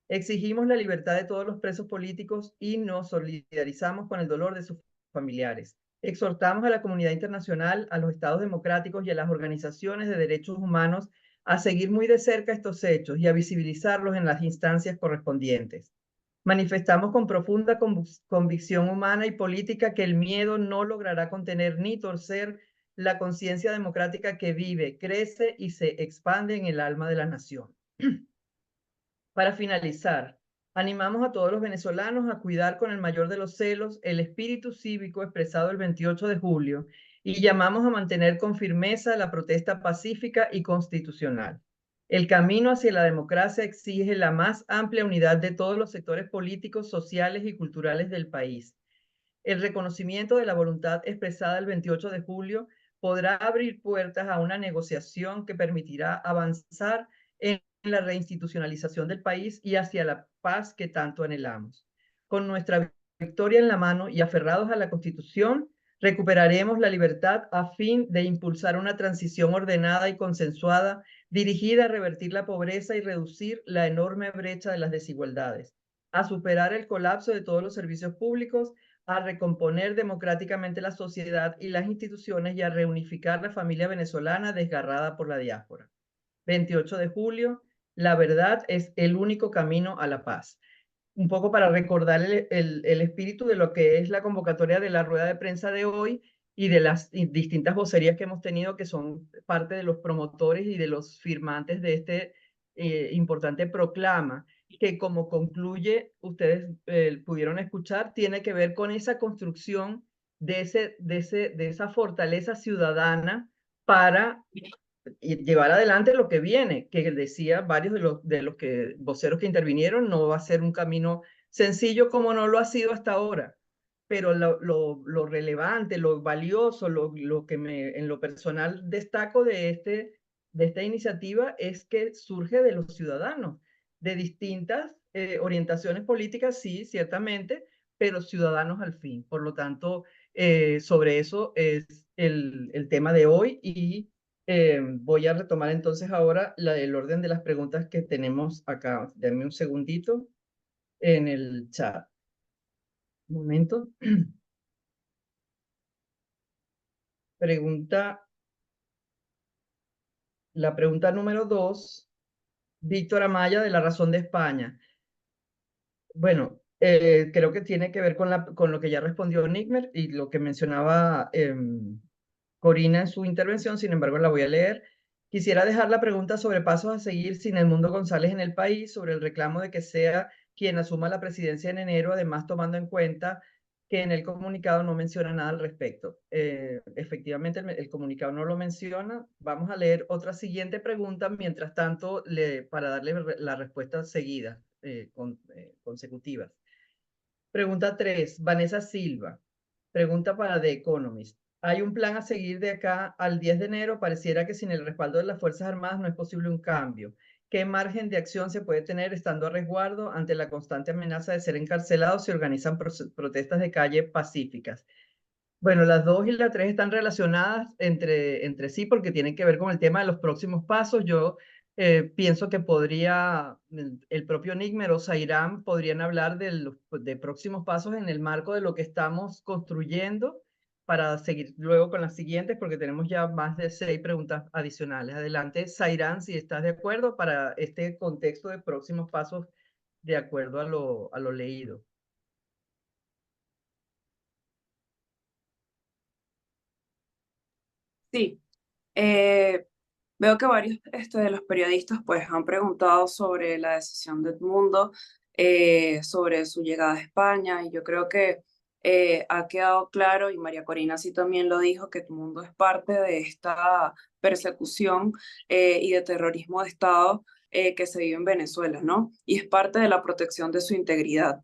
Exigimos la libertad de todos los presos políticos y nos solidarizamos con el dolor de sus familiares. Exhortamos a la comunidad internacional, a los estados democráticos y a las organizaciones de derechos humanos a seguir muy de cerca estos hechos y a visibilizarlos en las instancias correspondientes. Manifestamos con profunda convicción humana y política que el miedo no logrará contener ni torcer la conciencia democrática que vive, crece y se expande en el alma de la nación. Para finalizar, animamos a todos los venezolanos a cuidar con el mayor de los celos el espíritu cívico expresado el 28 de julio y llamamos a mantener con firmeza la protesta pacífica y constitucional. El camino hacia la democracia exige la más amplia unidad de todos los sectores políticos, sociales y culturales del país. El reconocimiento de la voluntad expresada el 28 de julio podrá abrir puertas a una negociación que permitirá avanzar en la reinstitucionalización del país y hacia la paz que tanto anhelamos. Con nuestra victoria en la mano y aferrados a la Constitución, recuperaremos la libertad a fin de impulsar una transición ordenada y consensuada dirigida a revertir la pobreza y reducir la enorme brecha de las desigualdades, a superar el colapso de todos los servicios públicos, a recomponer democráticamente la sociedad y las instituciones y a reunificar la familia venezolana desgarrada por la diáspora. 28 de julio, la verdad es el único camino a la paz. Un poco para recordar el espíritu de lo que es la convocatoria de la rueda de prensa de hoy y de las distintas vocerías que hemos tenido, que son parte de los promotores y de los firmantes de este importante proclama, que como concluye, ustedes pudieron escuchar, tiene que ver con esa construcción de esa fortaleza ciudadana para y llevar adelante lo que viene, que decía varios de los voceros que intervinieron, no va a ser un camino sencillo como no lo ha sido hasta ahora, pero lo relevante, lo valioso, lo que en lo personal destaco de esta iniciativa es que surge de los ciudadanos, de distintas orientaciones políticas, sí, ciertamente, pero ciudadanos al fin. Por lo tanto, sobre eso es el tema de hoy y voy a retomar entonces ahora el orden de las preguntas que tenemos acá. Denme un segundito en el chat. Un momento. La pregunta número 2, Víctor Amaya de La Razón de España. Bueno, creo que tiene que ver con lo que ya respondió Nickmer y lo que mencionaba Corina en su intervención, sin embargo la voy a leer. Quisiera dejar la pregunta sobre pasos a seguir sin Edmundo González en el país, sobre el reclamo de que sea quien asuma la presidencia en enero, además tomando en cuenta que en el comunicado no menciona nada al respecto. Efectivamente, el comunicado no lo menciona. Vamos a leer otra siguiente pregunta, mientras tanto, para darle la respuesta seguida, consecutivas. Pregunta 3, Vanessa Silva. Pregunta para The Economist. ¿Hay un plan a seguir de acá al 10 de enero? Pareciera que sin el respaldo de las Fuerzas Armadas no es posible un cambio. ¿Qué margen de acción se puede tener estando a resguardo ante la constante amenaza de ser encarcelados si organizan protestas de calle pacíficas? Bueno, las 2 y la 3 están relacionadas entre sí porque tienen que ver con el tema de los próximos pasos. Yo pienso que podría, el propio Nickmer o Zairán podrían hablar de próximos pasos en el marco de lo que estamos construyendo para seguir luego con las siguientes, porque tenemos ya más de 6 preguntas adicionales. Adelante, Zairán, si estás de acuerdo para este contexto de próximos pasos de acuerdo a lo leído. Sí, veo que varios de los periodistas pues han preguntado sobre la decisión de Edmundo, sobre su llegada a España, y yo creo que ha quedado claro, y María Corina sí también lo dijo, que Edmundo es parte de esta persecución y de terrorismo de Estado que se vive en Venezuela, ¿no? Y es parte de la protección de su integridad.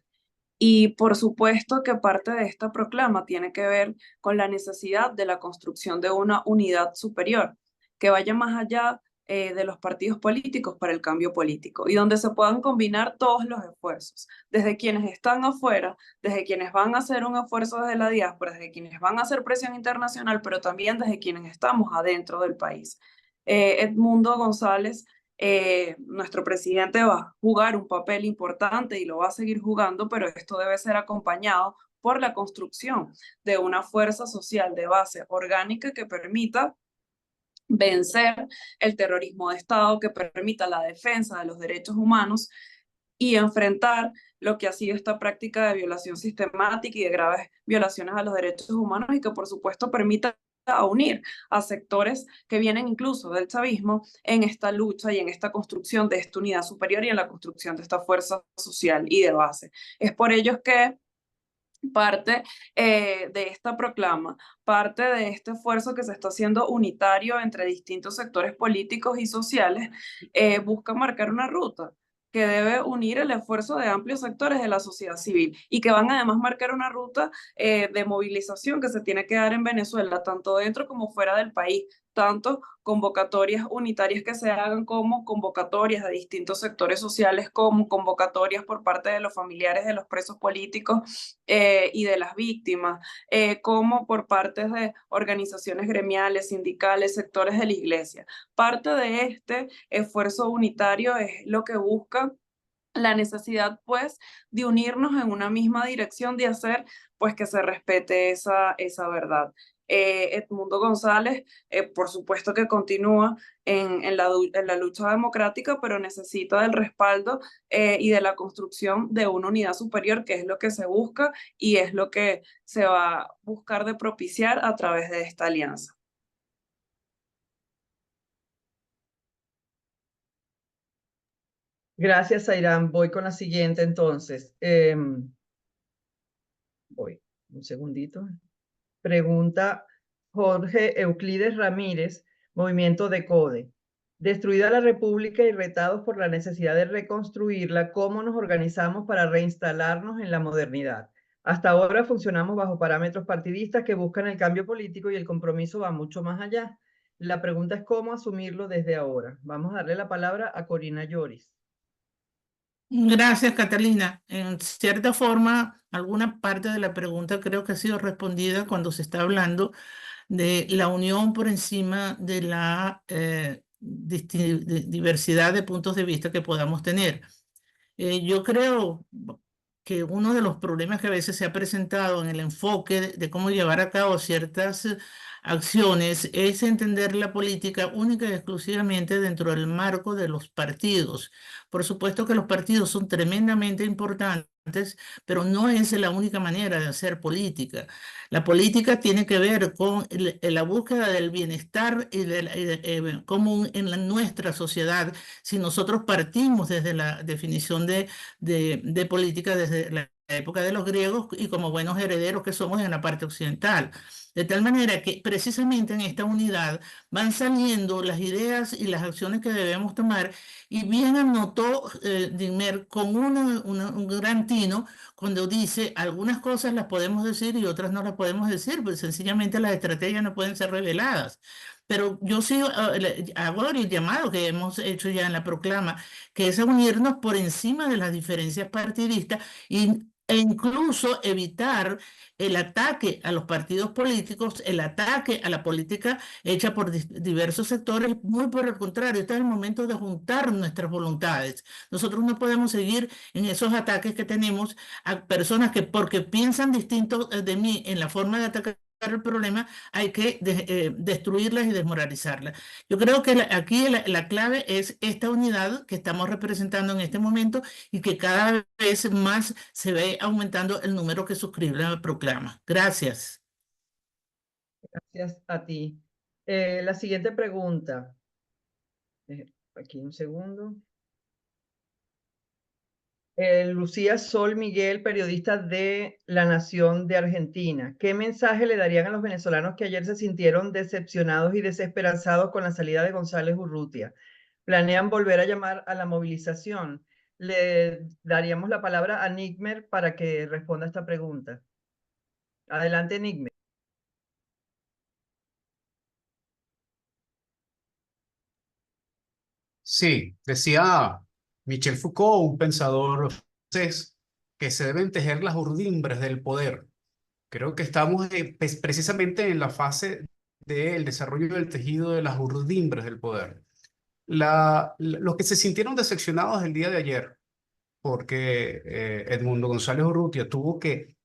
Y por supuesto que parte de esta proclama tiene que ver con la necesidad de la construcción de una unidad superior que vaya más allá de los partidos políticos para el cambio político y donde se puedan combinar todos los esfuerzos, desde quienes están afuera, desde quienes van a hacer un esfuerzo desde la diáspora, desde quienes van a hacer presión internacional, pero también desde quienes estamos adentro del país. Edmundo González, nuestro presidente, va a jugar un papel importante y lo va a seguir jugando, pero esto debe ser acompañado por la construcción de una fuerza social de base orgánica que permita vencer el terrorismo de Estado, que permita la defensa de los derechos humanos y enfrentar lo que ha sido esta práctica de violación sistemática y de graves violaciones a los derechos humanos y que por supuesto permita a unir a sectores que vienen incluso del chavismo en esta lucha y en esta construcción de esta unidad superior y en la construcción de esta fuerza social y de base. Es por ello que parte de esta proclama, parte de este esfuerzo que se está haciendo unitario entre distintos sectores políticos y sociales, busca marcar una ruta que debe unir el esfuerzo de amplios sectores de la sociedad civil y que van además marcar una ruta de movilización que se tiene que dar en Venezuela, tanto dentro como fuera del país, tanto convocatorias unitarias que se hagan como convocatorias de distintos sectores sociales, como convocatorias por parte de los familiares de los presos políticos y de las víctimas, como por parte de organizaciones gremiales, sindicales, sectores de la iglesia. Parte de este esfuerzo unitario es lo que busca la necesidad, pues, de unirnos en una misma dirección, de hacer, pues, que se respete esa verdad. Edmundo González, por supuesto que continúa en la lucha democrática, pero necesita del respaldo y de la construcción de una unidad superior, que es lo que se busca y es lo que se va a buscar de propiciar a través de esta alianza. Gracias, Airán. Voy con la siguiente entonces. Voy, un segundito. Pregunta Jorge Euclides Ramírez. Movimiento DECODE. Destruida la República y retados por la necesidad de reconstruirla, ¿cómo nos organizamos para reinstalarnos en la modernidad? Hasta ahora funcionamos bajo parámetros partidistas que buscan el cambio político y el compromiso va mucho más allá. La pregunta es cómo asumirlo desde ahora. Vamos a darle la palabra a Corina Lloris. Gracias, Catalina. En cierta forma, alguna parte de la pregunta creo que ha sido respondida cuando se está hablando de la unión por encima de la diversidad de puntos de vista que podamos tener. Yo creo que uno de los problemas que a veces se ha presentado en el enfoque de cómo llevar a cabo ciertas acciones es entender la política única y exclusivamente dentro del marco de los partidos. Por supuesto que los partidos son tremendamente importantes, pero no es la única manera de hacer política. La política tiene que ver con la búsqueda del bienestar y común en nuestra sociedad. Si nosotros partimos desde la definición de política desde la época de los griegos y como buenos herederos que somos en la parte occidental. De tal manera que precisamente en esta unidad van saliendo las ideas y las acciones que debemos tomar, y bien anotó Dinmer con un gran tino cuando dice algunas cosas las podemos decir y otras no las podemos decir, pues sencillamente las estrategias no pueden ser reveladas. Pero yo sí hago el llamado que hemos hecho ya en la proclama, que es a unirnos por encima de las diferencias partidistas e incluso evitar el ataque a los partidos políticos, el ataque a la política hecha por diversos sectores. Muy por el contrario, este es el momento de juntar nuestras voluntades. Nosotros no podemos seguir en esos ataques que tenemos a personas que porque piensan distinto de mí en la forma de atacar el problema, hay que destruirlas y desmoralizarlas. Yo creo que aquí la clave es esta unidad que estamos representando en este momento y que cada vez más se ve aumentando el número que suscribe la proclama. Gracias. Gracias a ti. La siguiente pregunta. Aquí un segundo. Lucía Sol Miguel, periodista de La Nación de Argentina. ¿Qué mensaje le darían a los venezolanos que ayer se sintieron decepcionados y desesperanzados con la salida de González Urrutia? ¿Planean volver a llamar a la movilización? Le daríamos la palabra a Nigmer para que responda a esta pregunta. Adelante, Nigmer. Sí, decía Michel Foucault, un pensador francés, que se deben tejer las urdimbres del poder. Creo que estamos precisamente en la fase del desarrollo del tejido de las urdimbres del poder. Los que se sintieron decepcionados el día de ayer, porque Edmundo González Urrutia tuvo que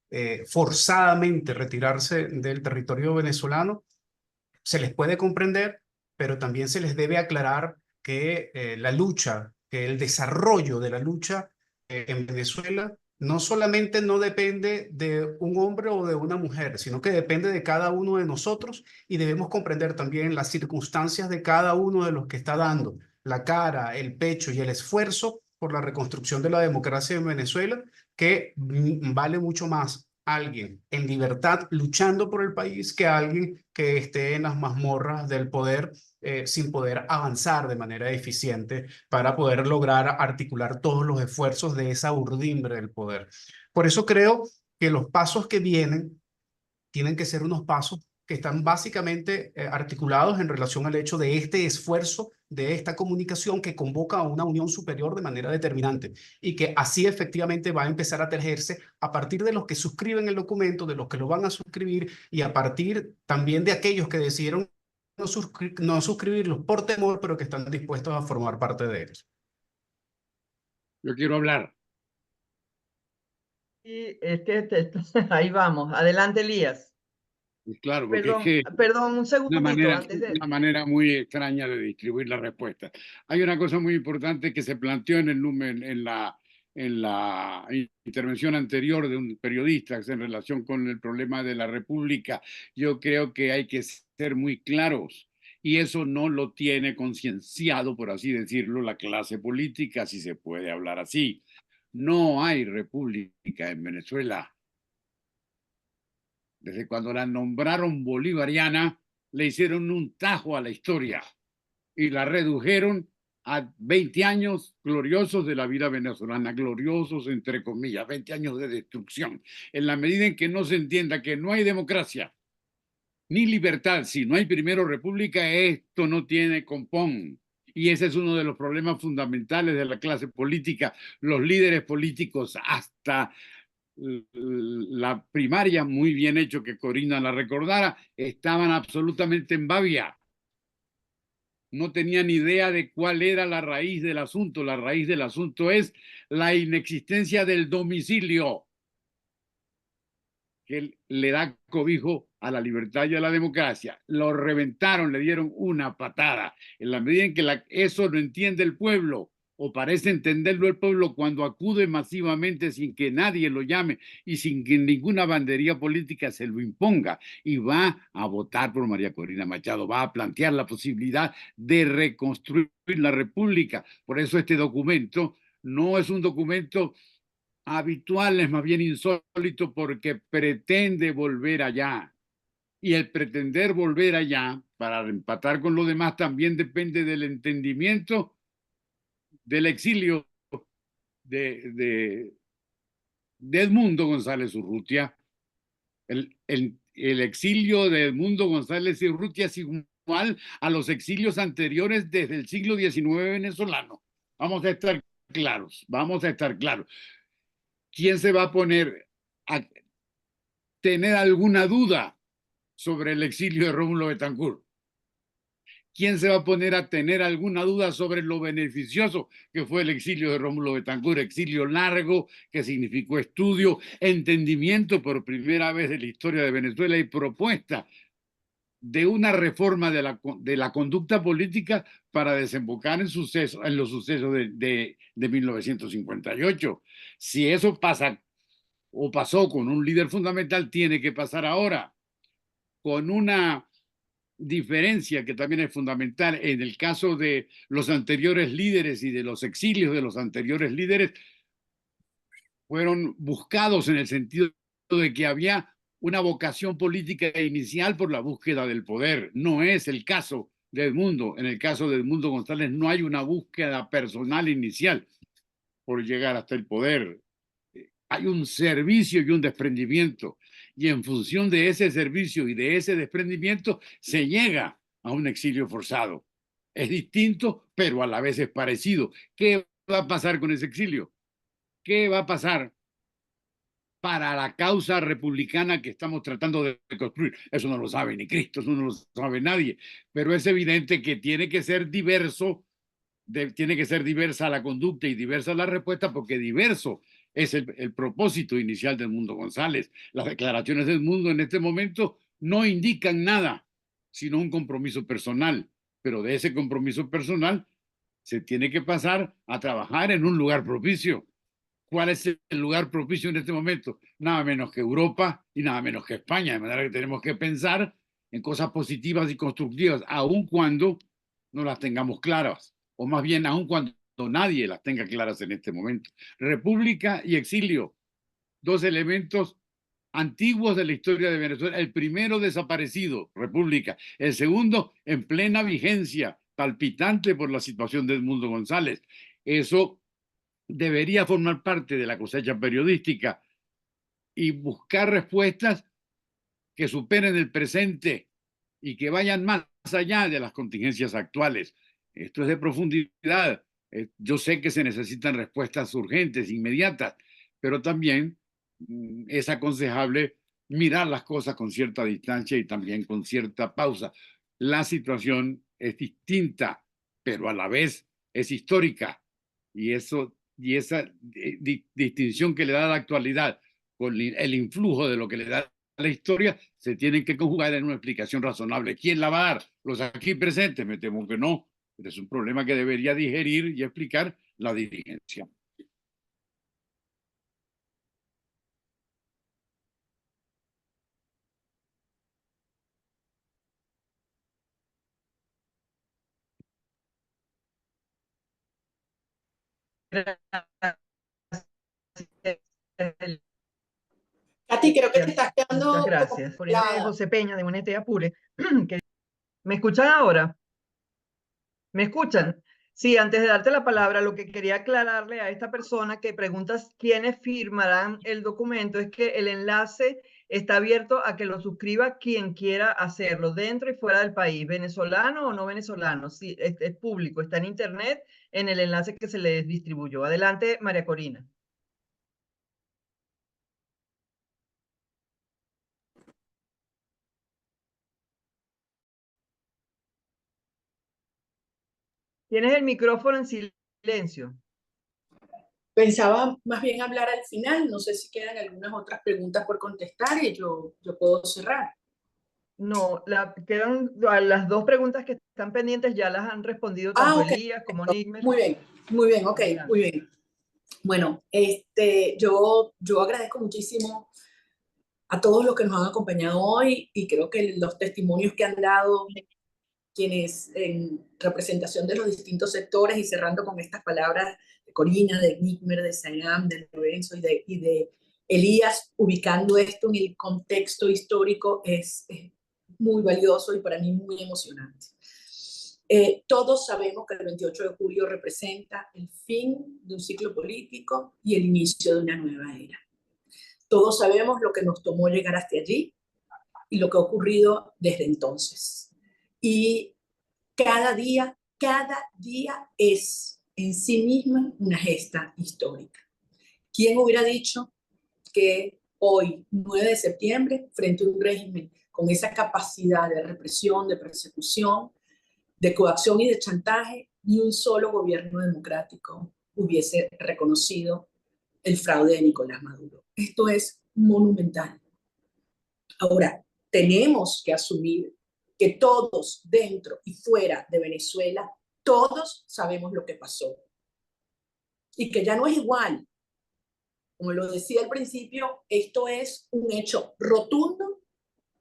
forzadamente retirarse del territorio venezolano, se les puede comprender, pero también se les debe aclarar que la lucha, que el desarrollo de la lucha en Venezuela no solamente no depende de un hombre o de una mujer, sino que depende de cada uno de nosotros, y debemos comprender también las circunstancias de cada uno de los que está dando la cara, el pecho y el esfuerzo por la reconstrucción de la democracia en Venezuela, que vale mucho más alguien en libertad luchando por el país que alguien que esté en las mazmorras del poder sin poder avanzar de manera eficiente para poder lograr articular todos los esfuerzos de esa urdimbre del poder. Por eso creo que los pasos que vienen tienen que ser unos pasos que están básicamente articulados en relación al hecho de este esfuerzo, de esta comunicación que convoca a una unión superior de manera determinante, y que así efectivamente va a empezar a tejerse a partir de los que suscriben el documento, de los que lo van a suscribir, y a partir también de aquellos que decidieron no suscribirlos por temor, pero que están dispuestos a formar parte de ellos. Yo quiero hablar. Y ahí vamos. Adelante, Elías. Claro, porque es que Perdón, un segundito antes de... una manera muy extraña de distribuir la respuesta. Hay una cosa muy importante que se planteó en la intervención anterior de un periodista en relación con el problema de la República. Yo creo que hay que ser muy claros, y eso no lo tiene concienciado, por así decirlo, la clase política, si se puede hablar así. No hay república en Venezuela. Desde cuando la nombraron bolivariana, le hicieron un tajo a la historia y la redujeron a 20 años gloriosos de la vida venezolana, gloriosos entre comillas, 20 años de destrucción. En la medida en que no se entienda que no hay democracia ni libertad, si no hay primero república, esto no tiene compón. Y ese es uno de los problemas fundamentales de la clase política. Los líderes políticos, hasta la primaria, muy bien hecho que Corina la recordara, estaban absolutamente en babia. No tenían idea de cuál era la raíz del asunto. La raíz del asunto es la inexistencia del domicilio que le da cobijo a la libertad y a la democracia. Lo reventaron, le dieron una patada. En la medida en que eso lo entiende el pueblo, o parece entenderlo el pueblo, cuando acude masivamente sin que nadie lo llame y sin que ninguna bandería política se lo imponga, y va a votar por María Corina Machado, va a plantear la posibilidad de reconstruir la República. Por eso este documento no es un documento habitual, es más bien insólito, porque pretende volver allá. Y el pretender volver allá para empatar con lo demás también depende del entendimiento del exilio de Edmundo González Urrutia. El exilio de Edmundo González Urrutia es igual a los exilios anteriores desde el siglo XIX venezolano. Vamos a estar claros, vamos a estar claros. ¿Quién se va a poner a tener alguna duda sobre el exilio de Rómulo Betancourt? ¿Quién se va a poner a tener alguna duda sobre lo beneficioso que fue el exilio de Rómulo Betancourt? Exilio largo, que significó estudio, entendimiento por primera vez de la historia de Venezuela y propuesta de una reforma de la conducta política para desembocar en los sucesos de 1958. Si eso pasa o pasó con un líder fundamental, tiene que pasar ahora con una diferencia que también es fundamental. En el caso de los anteriores líderes y de los exilios de los anteriores líderes, fueron buscados en el sentido de que había una vocación política inicial por la búsqueda del poder. No es el caso de Edmundo. En el caso de Edmundo González no hay una búsqueda personal inicial por llegar hasta el poder. Hay un servicio y un desprendimiento. Y en función de ese servicio y de ese desprendimiento se llega a un exilio forzado. Es distinto, pero a la vez es parecido. ¿Qué va a pasar con ese exilio? ¿Qué va a pasar para la causa republicana que estamos tratando de construir? Eso no lo sabe ni Cristo, eso no lo sabe nadie. Pero es evidente que tiene que ser diverso, tiene que ser diversa la conducta y diversa la respuesta, porque diverso es el propósito inicial de Edmundo González. Las declaraciones de Edmundo en este momento no indican nada, sino un compromiso personal. Pero de ese compromiso personal se tiene que pasar a trabajar en un lugar propicio. ¿Cuál es el lugar propicio en este momento? Nada menos que Europa y nada menos que España. De manera que tenemos que pensar en cosas positivas y constructivas, aun cuando no las tengamos claras, o más bien aun cuando nadie las tenga claras en este momento. República y exilio, dos elementos antiguos de la historia de Venezuela. El primero desaparecido, República. El segundo en plena vigencia, palpitante por la situación de Edmundo González. Eso debería formar parte de la cosecha periodística y buscar respuestas que superen el presente y que vayan más allá de las contingencias actuales. Esto es de profundidad. Yo sé que se necesitan respuestas urgentes, inmediatas, pero también es aconsejable mirar las cosas con cierta distancia y también con cierta pausa. La situación es distinta, pero a la vez es histórica, y esa distinción que le da la actualidad con el influjo de lo que le da la historia se tienen que conjugar en una explicación razonable. ¿Quién la va a dar? ¿Los aquí presentes? Me temo que no, pero es un problema que debería digerir y explicar la dirigencia. Katy, creo que te estás quedando. Muchas gracias. Por José Peña de UNT Apure, que ¿Me escuchan ahora? ¿Me escuchan? Sí, antes de darte la palabra, lo que quería aclararle a esta persona que pregunta quiénes firmarán el documento es que el enlace está abierto a que lo suscriba quien quiera hacerlo, dentro y fuera del país, venezolano o no venezolano. Sí, es público, está en internet, en el enlace que se les distribuyó. Adelante, María Corina. Tienes el micrófono en silencio. Pensaba más bien hablar al final, no sé si quedan algunas otras preguntas por contestar y yo puedo cerrar. No, quedan las dos preguntas que están pendientes, ya las han respondido tanto Ok. Elías como Nigmer. Muy bien, ok, muy bien. Bueno, yo agradezco muchísimo a todos los que nos han acompañado hoy y creo que los testimonios que han dado quienes en representación de los distintos sectores y cerrando con estas palabras de Corina, de Nigmer, de Sayam, de Lorenzo y de Elías, ubicando esto en el contexto histórico es muy valioso y para mí muy emocionante. Todos sabemos que el 28 de julio representa el fin de un ciclo político y el inicio de una nueva era. Todos sabemos lo que nos tomó llegar hasta allí y lo que ha ocurrido desde entonces. Y cada día es en sí misma una gesta histórica. ¿Quién hubiera dicho que hoy, 9 de septiembre, frente a un régimen con esa capacidad de represión, de persecución, de coacción y de chantaje, ni un solo gobierno democrático hubiese reconocido el fraude de Nicolás Maduro? Esto es monumental. Ahora, tenemos que asumir que todos dentro y fuera de Venezuela, todos sabemos lo que pasó. Y que ya no es igual. Como lo decía al principio, esto es un hecho rotundo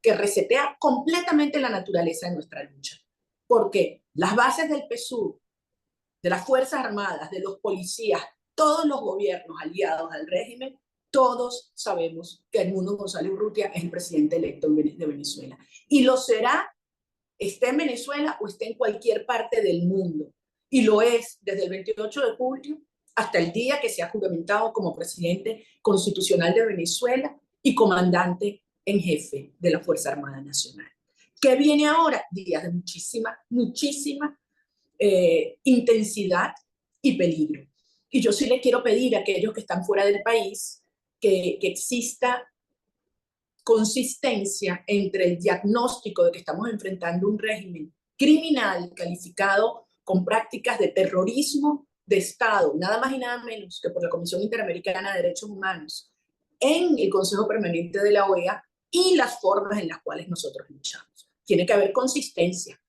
que resetea completamente la naturaleza de nuestra lucha. Porque las bases del PSUV, de las Fuerzas Armadas, de los policías, todos los gobiernos aliados al régimen, todos sabemos que Edmundo González Urrutia es el presidente electo de Venezuela. Y lo será, esté en Venezuela o esté en cualquier parte del mundo. Y lo es desde el 28 de julio hasta el día que se ha juramentado como presidente constitucional de Venezuela y comandante en jefe de la Fuerza Armada Nacional. ¿Qué viene ahora? Días de muchísima intensidad y peligro. Y yo sí les quiero pedir a aquellos que están fuera del país que exista consistencia entre el diagnóstico de que estamos enfrentando un régimen criminal calificado con prácticas de terrorismo de Estado, nada más y nada menos que por la Comisión Interamericana de Derechos Humanos, en el Consejo Permanente de la OEA y las formas en las cuales nosotros luchamos. Tiene que haber consistencia.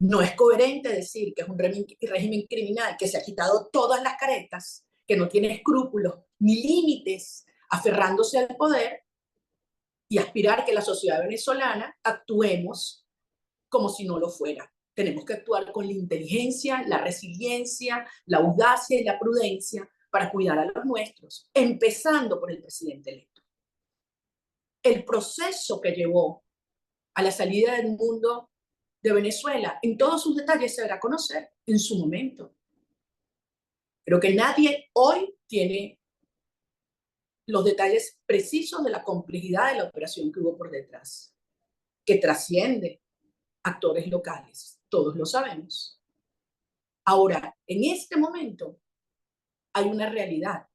No es coherente decir que es un régimen criminal que se ha quitado todas las caretas, que no tiene escrúpulos ni límites aferrándose al poder y aspirar que la sociedad venezolana actuemos como si no lo fuera. Tenemos que actuar con la inteligencia, la resiliencia, la audacia y la prudencia para cuidar a los nuestros, empezando por el presidente electo. El proceso que llevó a la salida del mundo de Venezuela, en todos sus detalles se dará a conocer en su momento. Creo que nadie hoy tiene los detalles precisos de la complejidad de la operación que hubo por detrás, que trasciende actores locales, todos lo sabemos. Ahora, en este momento hay una realidad.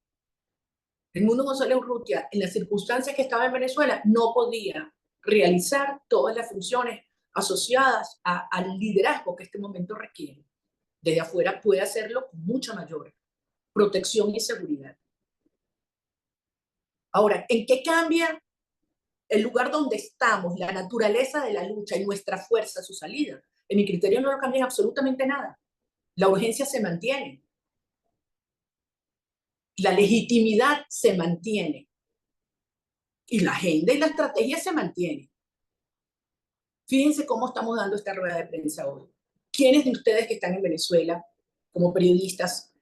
Edmundo González Urrutia, en las circunstancias que estaba en Venezuela, no podía realizar todas las funciones asociadas al liderazgo que este momento requiere. Desde afuera puede hacerlo con mucha mayor protección y seguridad. Ahora, ¿en qué cambia el lugar donde estamos, la naturaleza de la lucha y nuestra fuerza, su salida? En mi criterio no lo cambia absolutamente nada. La urgencia se mantiene. La legitimidad se mantiene. Y la agenda y la estrategia se mantienen. Fíjense cómo estamos dando esta rueda de prensa hoy. ¿Quiénes de ustedes que están en Venezuela como periodistas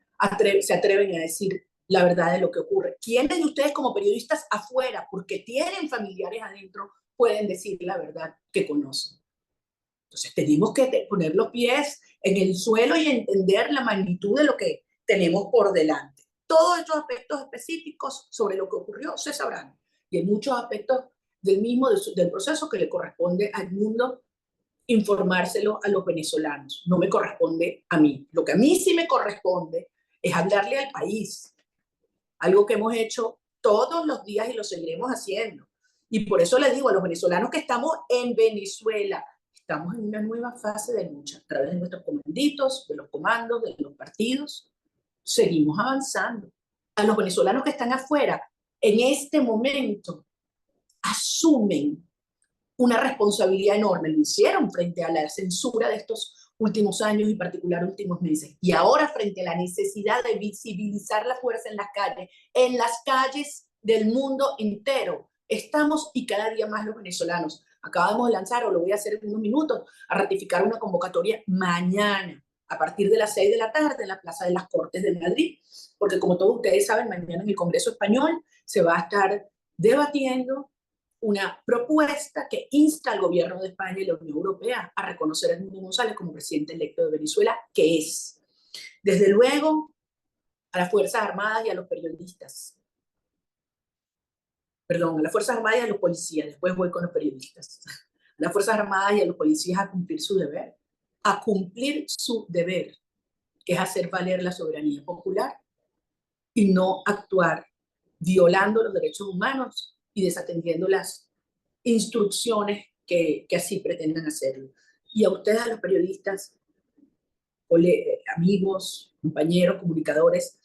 se atreven a decir la verdad de lo que ocurre? ¿Quiénes de ustedes como periodistas afuera, porque tienen familiares adentro, pueden decir la verdad que conocen? Entonces tenemos que poner los pies en el suelo y entender la magnitud de lo que tenemos por delante. Todos estos aspectos específicos sobre lo que ocurrió se sabrán. Y hay muchos aspectos del proceso que le corresponde al mundo informárselo a los venezolanos. No me corresponde a mí. Lo que a mí sí me corresponde es hablarle al país. Algo que hemos hecho todos los días y lo seguiremos haciendo. Y por eso les digo a los venezolanos que estamos en Venezuela, estamos en una nueva fase de lucha a través de nuestros comanditos, de los comandos, de los partidos. Seguimos avanzando. A los venezolanos que están afuera, en este momento, asumen una responsabilidad enorme. Lo hicieron frente a la censura de estos últimos años y en particular últimos meses. Y ahora frente a la necesidad de visibilizar la fuerza en las calles del mundo entero. Estamos y cada día más los venezolanos. Acabamos de lanzar, o lo voy a hacer en unos minutos, a ratificar una convocatoria mañana, a partir de las 6 de la tarde en la Plaza de las Cortes de Madrid, porque como todos ustedes saben, mañana en el Congreso Español se va a estar debatiendo una propuesta que insta al gobierno de España y la Unión Europea a reconocer a Edmundo González como presidente electo de Venezuela, que es, desde luego, a las Fuerzas Armadas y a los periodistas. Perdón, a las Fuerzas Armadas y a los policías, después voy con los periodistas. A las Fuerzas Armadas y a los policías a cumplir su deber, que es hacer valer la soberanía popular y no actuar violando los derechos humanos y desatendiendo las instrucciones que así pretenden hacerlo. Y a ustedes, a los periodistas, amigos, compañeros, comunicadores,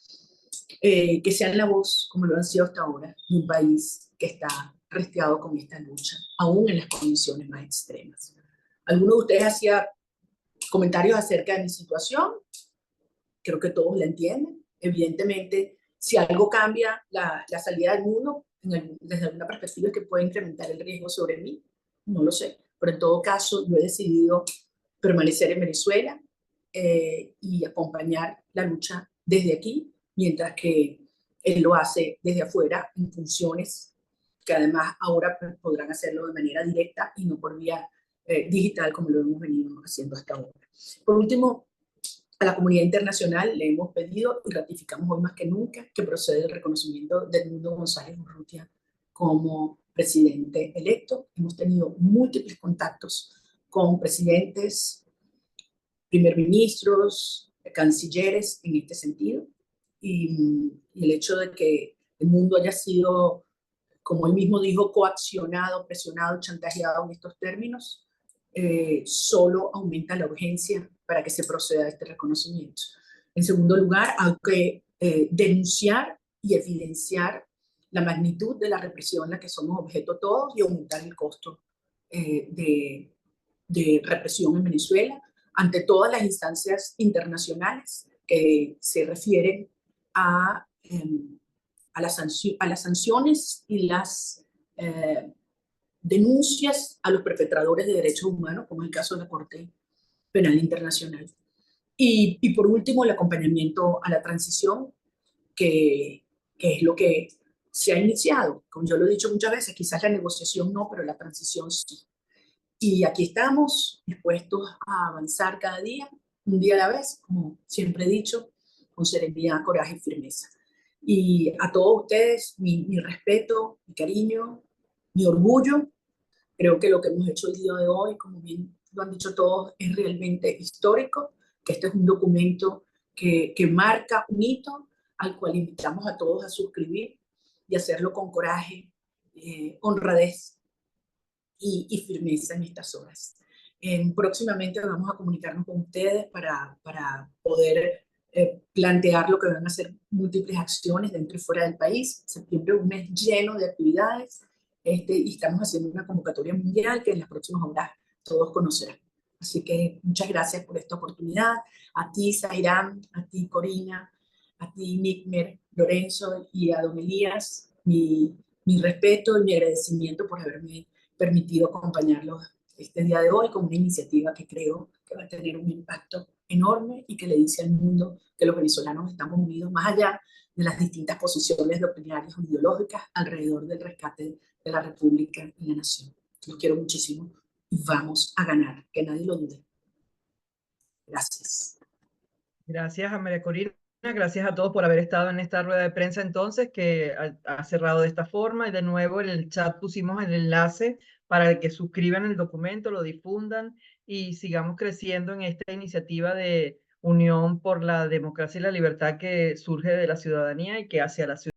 que sean la voz, como lo han sido hasta ahora, de un país que está resteado con esta lucha, aún en las condiciones más extremas. Algunos de ustedes hacían comentarios acerca de mi situación, creo que todos la entienden. Evidentemente, si algo cambia la salida del mundo, desde alguna perspectiva es que puede incrementar el riesgo sobre mí, no lo sé, pero en todo caso yo he decidido permanecer en Venezuela y acompañar la lucha desde aquí, mientras que él lo hace desde afuera en funciones que además ahora podrán hacerlo de manera directa y no por vía digital como lo hemos venido haciendo hasta ahora. Por último, a la comunidad internacional le hemos pedido y ratificamos hoy más que nunca que procede el reconocimiento de Edmundo González Urrutia como presidente electo. Hemos tenido múltiples contactos con presidentes, primer ministros, cancilleres en este sentido. Y el hecho de que el mundo haya sido, como él mismo dijo, coaccionado, presionado, chantajeado en estos términos, solo aumenta la urgencia para que se proceda a este reconocimiento. En segundo lugar, hay que denunciar y evidenciar la magnitud de la represión en la que somos objeto todos y aumentar el costo de represión en Venezuela ante todas las instancias internacionales que se refieren a las sanciones y las denuncias a los perpetradores de derechos humanos, como es el caso de la Corte Penal Internacional. Y por último, el acompañamiento a la transición, que es lo que se ha iniciado. Como yo lo he dicho muchas veces, quizás la negociación no, pero la transición sí. Y aquí estamos dispuestos a avanzar cada día, un día a la vez, como siempre he dicho, con serenidad, coraje y firmeza. Y a todos ustedes, mi respeto, mi cariño, mi orgullo. Creo que lo que hemos hecho el día de hoy, como bien lo han dicho todos, es realmente histórico, que este es un documento que marca un hito al cual invitamos a todos a suscribir y hacerlo con coraje, honradez y firmeza en estas horas. Próximamente vamos a comunicarnos con ustedes para poder plantear lo que van a ser múltiples acciones dentro y fuera del país. Septiembre es un mes lleno de actividades y estamos haciendo una convocatoria mundial que en las próximas horas todos conocerán. Así que muchas gracias por esta oportunidad. A ti, Zairán, a ti, Corina, a ti, Nickmer, Lorenzo y a don Elías, mi respeto y mi agradecimiento por haberme permitido acompañarlos este día de hoy con una iniciativa que creo que va a tener un impacto enorme y que le dice al mundo que los venezolanos estamos unidos más allá de las distintas posiciones doctrinarias o ideológicas alrededor del rescate de la República y la nación. Los quiero muchísimo y vamos a ganar, que nadie lo dude. Gracias. Gracias a María Corina, gracias a todos por haber estado en esta rueda de prensa entonces, que ha cerrado de esta forma. Y de nuevo en el chat pusimos el enlace para que suscriban el documento, lo difundan y sigamos creciendo en esta iniciativa de Unión por la Democracia y la Libertad que surge de la ciudadanía y que hacia la ciudadanía.